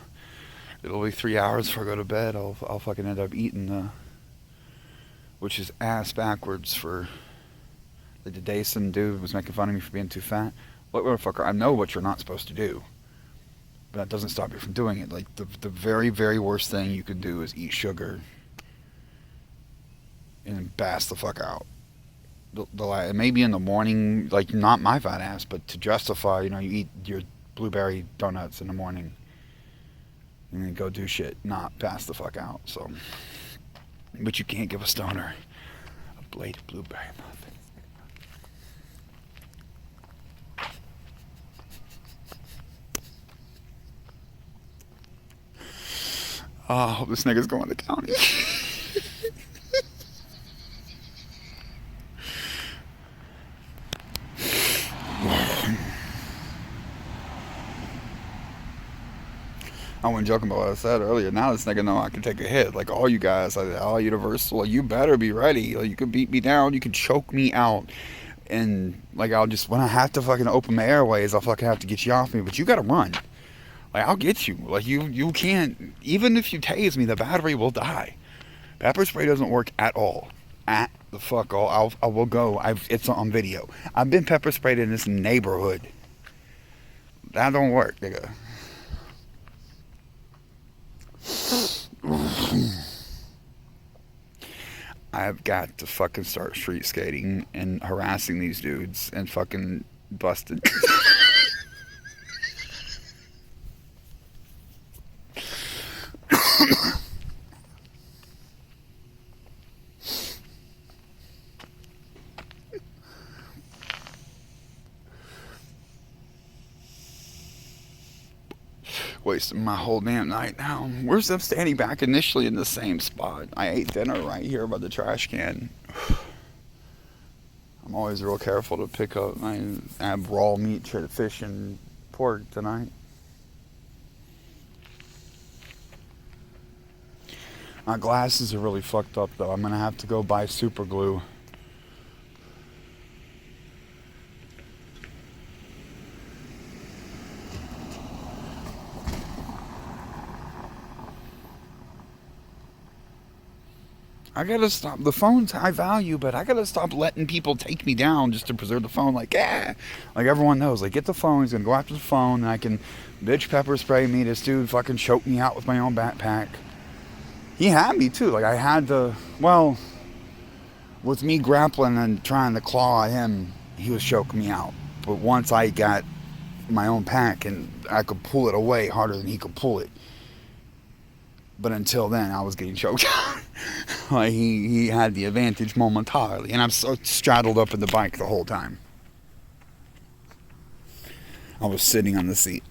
It'll be 3 hours before I go to bed. I'll fucking end up eating which is ass backwards for. Like the day some dude was making fun of me for being too fat. What motherfucker? I know what you're not supposed to do, but that doesn't stop you from doing it. Like the very, very worst thing you can do is eat sugar and bass the fuck out. Maybe in the morning, like not my fat ass, but to justify, you eat your blueberry donuts in the morning and then go do shit, not pass the fuck out. So, but you can't give a stoner a bladed blueberry muffin. Oh, I hope this nigga's going to county. I wasn't joking about what I said earlier. Now this nigga know I can take a hit. Like all you guys, like all Universal, you better be ready. Like you can beat me down, you can choke me out. And like when I have to fucking open my airways, I'll fucking have to get you off me. But you gotta run. Like, I'll get you. Like, you can't... Even if you tase me, the battery will die. Pepper spray doesn't work at all. At the fuck all. I will go. It's on video. I've been pepper sprayed in this neighborhood. That don't work, nigga. I've got to fucking start street skating and harassing these dudes and fucking busted... Wasting my whole damn night now. Where's them standing back initially in the same spot? I ate dinner right here by the trash can. I'm always real careful to pick up. I have raw meat, fish, and pork tonight. My glasses are really fucked up though. I'm gonna have to go buy super glue. I gotta stop. The phone's high value, but I gotta stop letting people take me down just to preserve the phone. Like, yeah, like everyone knows. Like, get the phone. He's gonna go after the phone, and I can bitch pepper spray me. This dude fucking choked me out with my own backpack. He had me too. Like, I had to. Well, with me grappling and trying to claw at him, he was choking me out. But once I got my own pack and I could pull it away harder than he could pull it. But until then, I was getting choked out. Like he had the advantage momentarily, and I'm so straddled up in the bike the whole time. I was sitting on the seat,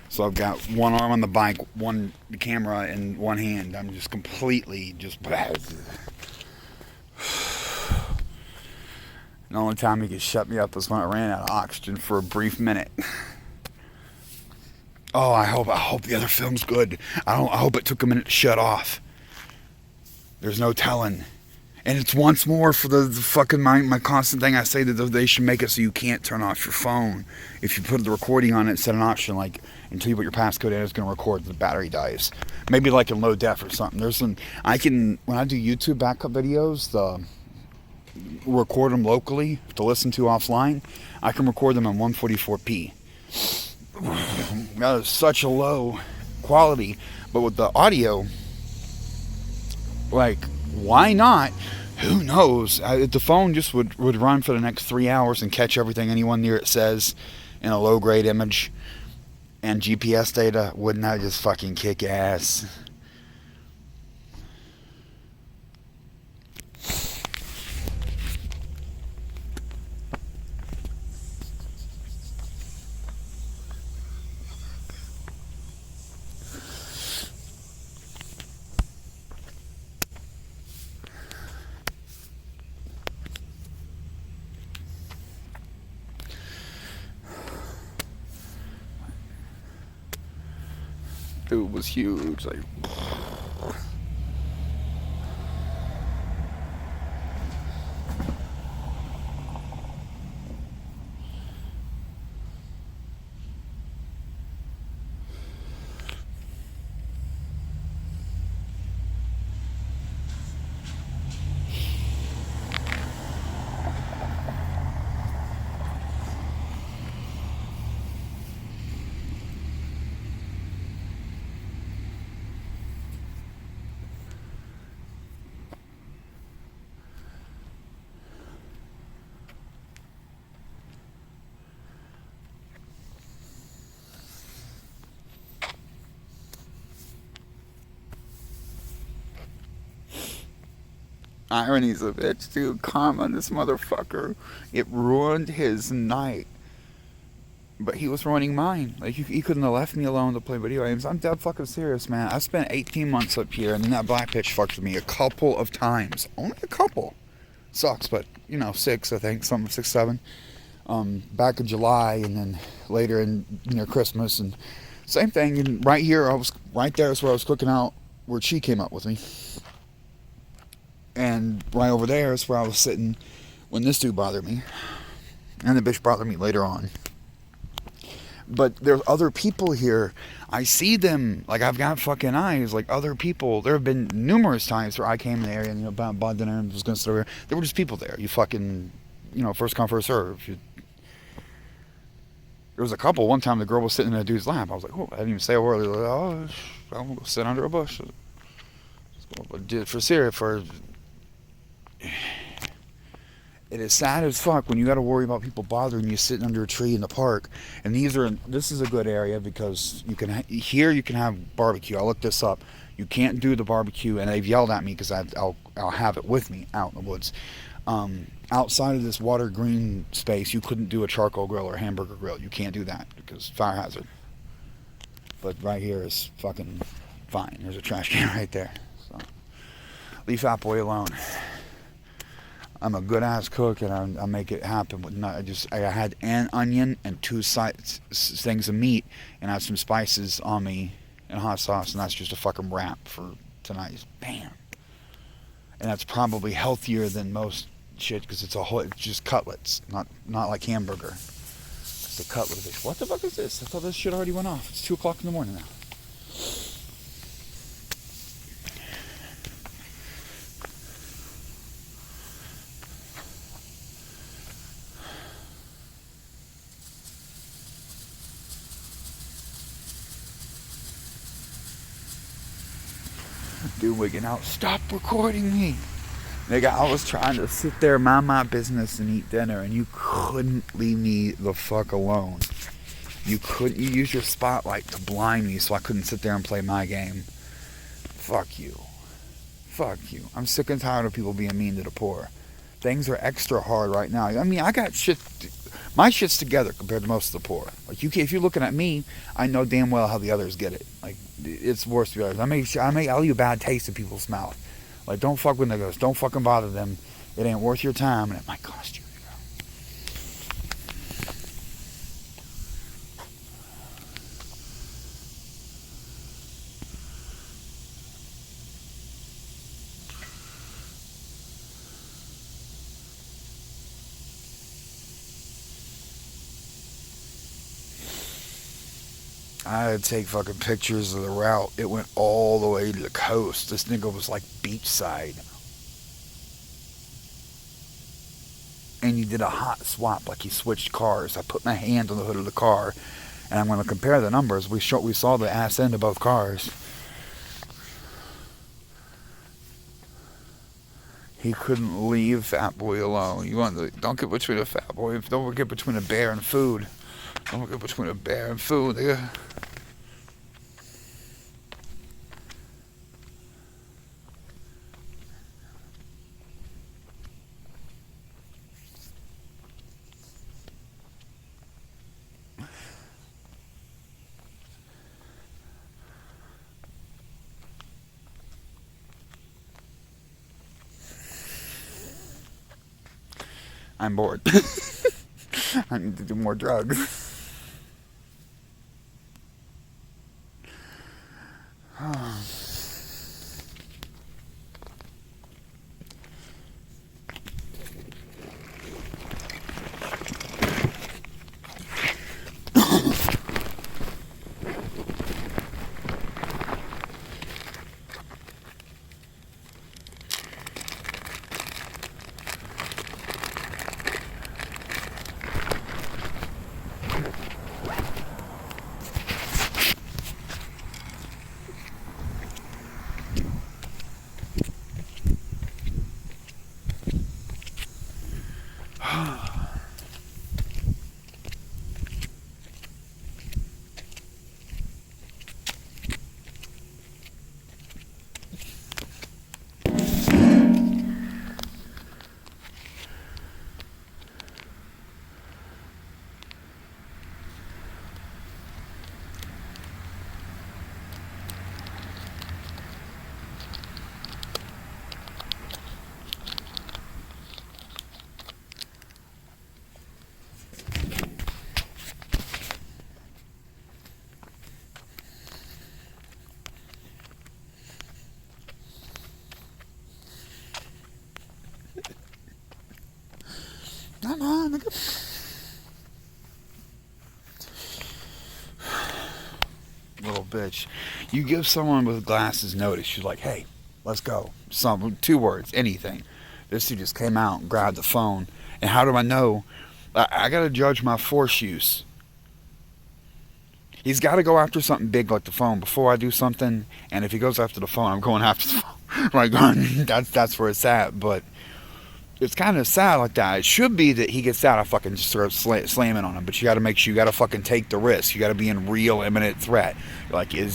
so I've got one arm on the bike, the camera in one hand. I'm just completely just. The only time he could shut me up was when I ran out of oxygen for a brief minute. Oh, I hope the other film's good. I hope it took a minute to shut off. There's no telling. And it's once more for the fucking my constant thing I say that they should make it so you can't turn off your phone. If you put the recording on it, set an option like until you put your passcode in, it's going to record, the battery dies. Maybe like in low def or something. When I do YouTube backup videos, record them locally to listen to offline. I can record them on 144p. That is such a low quality, but with the audio, like, why not? Who knows? The phone just would run for the next 3 hours and catch everything anyone near it says in a low grade image, and GPS data. Wouldn't that just fucking kick ass? Dude was huge, like. Irony's a bitch, dude. Karma, this motherfucker. It ruined his night. But he was ruining mine. Like, he couldn't have left me alone to play video games. I'm dead fucking serious, man. I spent 18 months up here, and then that black bitch fucked with me a couple of times. Only a couple. Sucks, but, 6, I think. 6, 7. Back in July, and then later near Christmas. And same thing. And right here, right there is where I was cooking out, where she came up with me. And right over there is where I was sitting when this dude bothered me. And the bitch bothered me later on. But there's other people here. I see them. Like, I've got fucking eyes. Like, other people. There have been numerous times where I came in the area and, bought dinner and was going to sit over here. There were just people there. You fucking, first come, first serve. There was a couple. One time the girl was sitting in a dude's lap. I was like, oh, I didn't even say a word. Like, oh, I'm going to go sit under a bush. For serious, it is sad as fuck when you got to worry about people bothering you sitting under a tree in the park. And this is a good area because you can have barbecue. I looked this up. You can't do the barbecue, and they've yelled at me because I'll have it with me out in the woods. Outside of this water green space, you couldn't do a charcoal grill or a hamburger grill. You can't do that because fire hazard. but right here is fucking fine. There's a trash can right there. So leave Fat Boy alone. I'm a good ass cook, and I make it happen with not I had an onion and 2 things of meat, and I had some spices on me and hot sauce, and that's just a fucking wrap for tonight's. Bam. And that's probably healthier than most shit because it's just cutlets, not like hamburger. It's the cutlet dish. What the fuck is this? I thought this shit already went off. It's 2 o'clock in the morning now. Dude wigging out, stop recording me. Nigga, I was trying to sit there, mind my business, and eat dinner, and you couldn't leave me the fuck alone. You used your spotlight to blind me so I couldn't sit there and play my game. Fuck you. Fuck you. I'm sick and tired of people being mean to the poor. Things are extra hard right now. I mean, I got shit. My shit's together compared to most of the poor. Like if you're looking at me, I know damn well how the others get it. Like it's worse for the others. I make leave a bad taste in people's mouth. Like don't fuck with niggas. Don't fucking bother them. It ain't worth your time, and it might cost you. I had to take fucking pictures of the route. It went all the way to the coast. This nigga was like beachside. And he did a hot swap, like he switched cars. I put my hand on the hood of the car, and I'm going to compare the numbers. We saw the ass end of both cars. He couldn't leave Fat Boy alone. Don't get between a fat boy. Don't get between a bear and food. Don't get between a bear and food, nigga. I'm bored. I need to do more drugs. Come on, nigga. Little bitch. You give someone with glasses notice. She's like, hey, let's go. 2 words, anything. This dude just came out and grabbed the phone. And how do I know? I gotta judge my force use. He's got to go after something big like the phone before I do something. And if he goes after the phone, I'm going after the phone. Like, that's where it's at. But it's kind of sad like that. It should be that he gets out, I fucking just start slamming on him. But you got to make sure you got to fucking take the risk. You got to be in real imminent threat. Like, he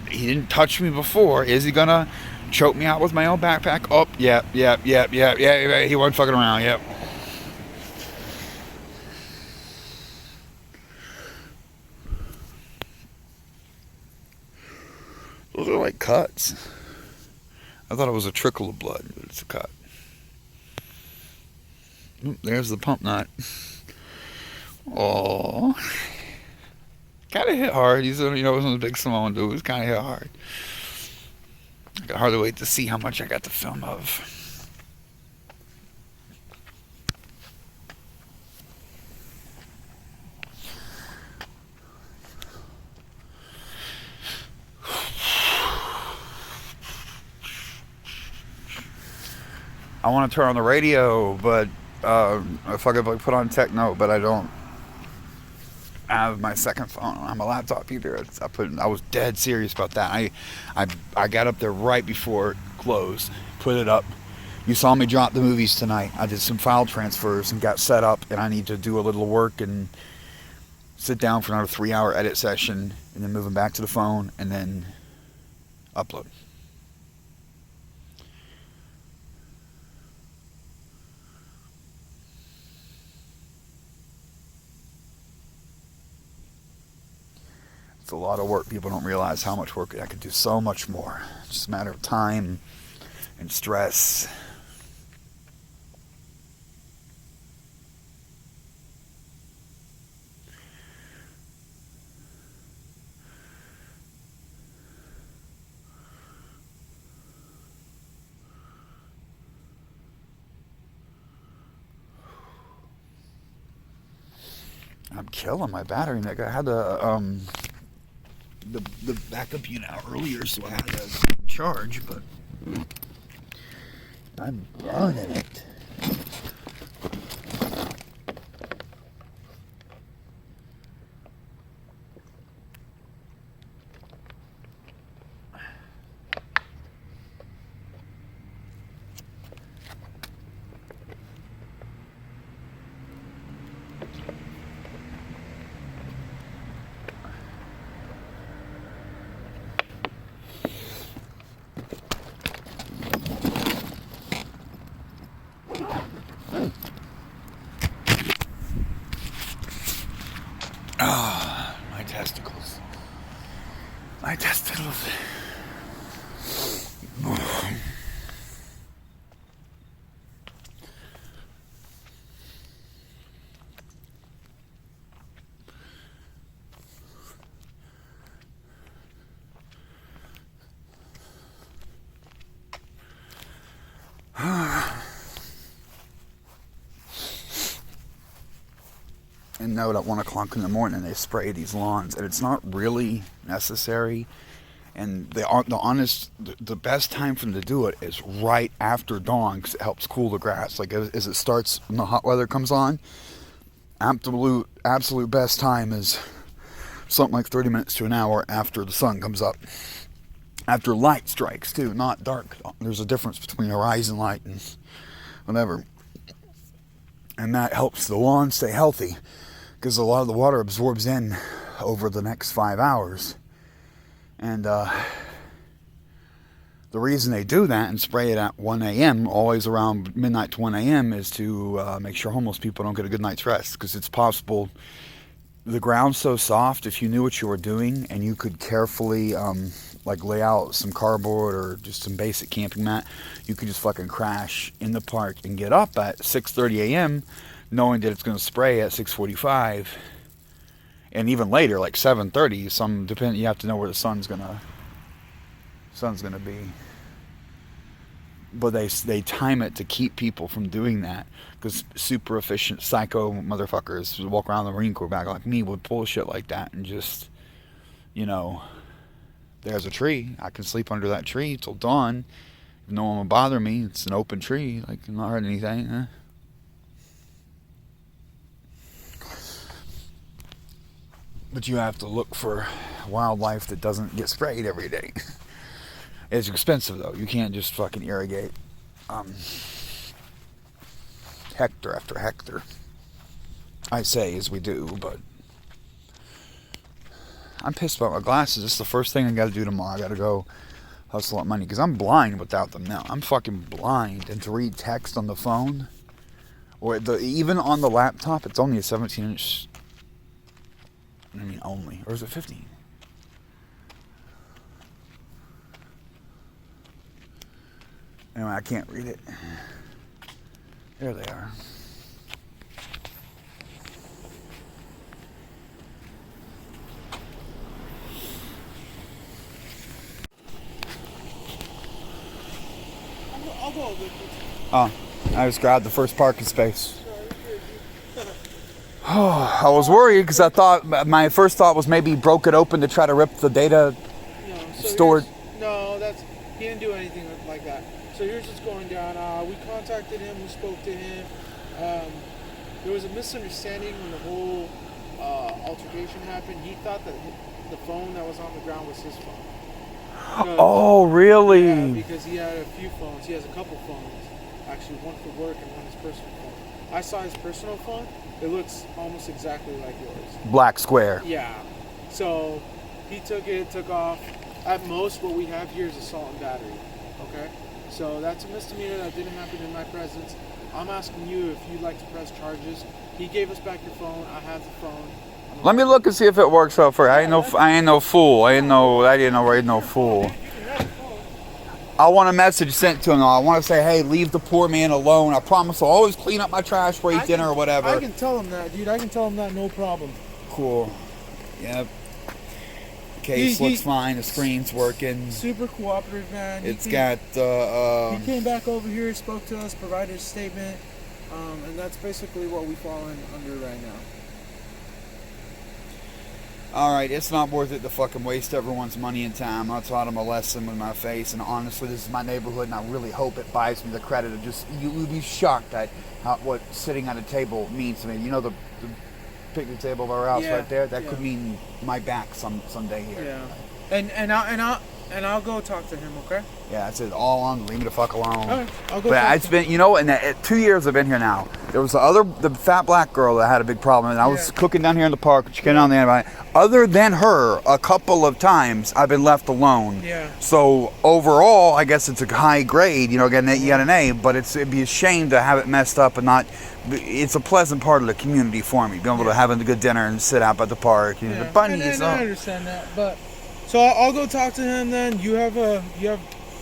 didn't touch me before. Is he gonna choke me out with my own backpack? Oh, yeah. He wasn't fucking around. Yep. Those are like cuts. I thought it was a trickle of blood, but it's a cut. Oop, there's the pump knot. Oh, kind of hit hard. He's one of those big Samoan dudes. Kind of hit hard. I can hardly wait to see how much I got to film of. I want to turn on the radio, but if I could put on techno, but I don't have my second phone on my laptop either. I was dead serious about that. I got up there right before it closed, put it up. You saw me drop the movies tonight. I did some file transfers and got set up, and I need to do a little work and sit down for another 3-hour edit session, and then move them back to the phone, and then upload. It's a lot of work. People don't realize how much work I could do. So much more. It's just a matter of time and stress. I'm killing my battery, Nick. I had to the backup unit out earlier, so I had to charge, but I'm burning it. My testicles. My testicles. And note, at 1 o'clock in the morning they spray these lawns, and it's not really necessary. And the best time for them to do it is right after dawn, because it helps cool the grass. Like as it starts, when the hot weather comes on, absolute best time is something like 30 minutes to an hour after the sun comes up. After light strikes too, not dark. There's a difference between horizon light and whatever. And that helps the lawn stay healthy, because a lot of the water absorbs in over the next 5 hours. And the reason they do that and spray it at 1 a.m., always around midnight to 1 a.m., is to make sure homeless people don't get a good night's rest. Because it's possible, the ground's so soft, if you knew what you were doing and you could carefully like lay out some cardboard or just some basic camping mat, you could just fucking crash in the park and get up at 6:30 a.m. knowing that it's going to spray at 6:45, and even later, like 7:30. You have to know where the sun's gonna be. But they time it to keep people from doing that, because super efficient psycho motherfuckers who walk around the Marine Corps back like me would pull shit like that and just, there's a tree, I can sleep under that tree till dawn. No one will bother me. It's an open tree. Like, I'm not hurting anything. But you have to look for wildlife that doesn't get sprayed every day. It's expensive, though. You can't just fucking irrigate hectare after hectare. I say as we do, but I'm pissed about my glasses. This is the first thing I got to do tomorrow. I got to go hustle up money, because I'm blind without them now. I'm fucking blind. And to read text on the phone, or even on the laptop, it's only a 17-inch. Only. Or is it 15? Anyway, I can't read it. There they are. I'll go over it. Oh, I just grabbed the first parking space. Oh, I was worried because I thought, my first thought was maybe he broke it open to try to rip the data stored. No, he didn't do anything like that. So here's what's going down. We contacted him, we spoke to him. There was a misunderstanding when the whole altercation happened. He thought that the phone that was on the ground was his phone. Oh, really? Yeah, because he had a few phones. He has a couple phones. Actually, one for work and one his personal phone. I saw his personal phone. It looks almost exactly like yours. Black square. Yeah. So he took off. At most, what we have here is assault and battery. Okay? So that's a misdemeanor that didn't happen in my presence. I'm asking you if you'd like to press charges. He gave us back your phone. I have the phone. Let me look and see if it works out for you. I ain't no fool. I ain't no fool. I want a message sent to him. I want to say, hey, leave the poor man alone. I promise I'll always clean up my trash for eat dinner or whatever. I can tell him that, dude. I can tell him that, no problem. Cool. Yep. Case looks fine. The screen's working. Super cooperative, man. He came back over here, spoke to us, provided a statement, and that's basically what we fall under right now. Alright, it's not worth it to fucking waste everyone's money and time. I taught him a lesson with my face, and honestly, this is my neighborhood, and I really hope it buys me the credit of just, you would be shocked at what sitting at a table means to me. You know the picnic table of our house right there? That could mean my back someday here. Yeah. And I'll go talk to him, okay? Yeah, that's it. All on. Leave me the fuck alone. All right, I'll go. But it's been, in 2 years I've been here now. There was the fat black girl that had a big problem, and I was cooking down here in the park. She came down there. Other than her, a couple of times I've been left alone. Yeah. So overall, I guess it's a high grade. You got an A, but it'd be a shame to have it messed up and not. It's a pleasant part of the community for me, being able to have a good dinner and sit out at the park. The bunnies. I understand that, but. So I'll go talk to him then. You have a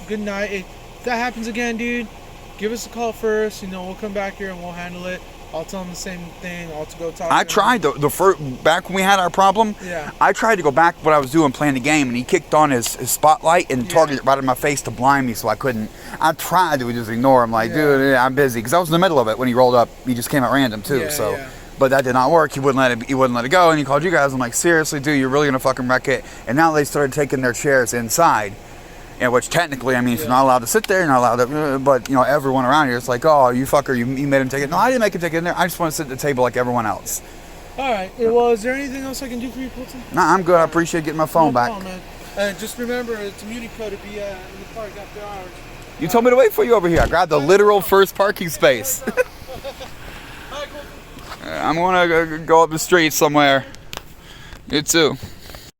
good night. If that happens again, dude, give us a call first. We'll come back here and we'll handle it. I'll tell him the same thing. I'll go talk to him. I tried the first back when we had our problem. Yeah. I tried to go back what I was doing playing the game, and he kicked on his spotlight and targeted it right in my face to blind me, so I couldn't. I tried to just ignore him, dude, I'm busy, because I was in the middle of it when he rolled up. He just came at random too, Yeah. But that did not work. He wouldn't let it go, and he called you guys. I'm like, seriously, dude, you're really gonna fucking wreck it? And now they started taking their chairs inside, which technically, if you're not allowed to sit there, you're not allowed to. But everyone around here is like, oh, you fucker, you made him take it. No, I didn't make him take it in there. I just want to sit at the table like everyone else. All right. Well, is there anything else I can do for you, Colton? Nah, I'm good. I appreciate getting my phone back. Problem, man. Just remember, it's a community code to be in the park after hours. You told me to wait for you over here. I grabbed the literal first parking space. I'm gonna go up the street somewhere. You too.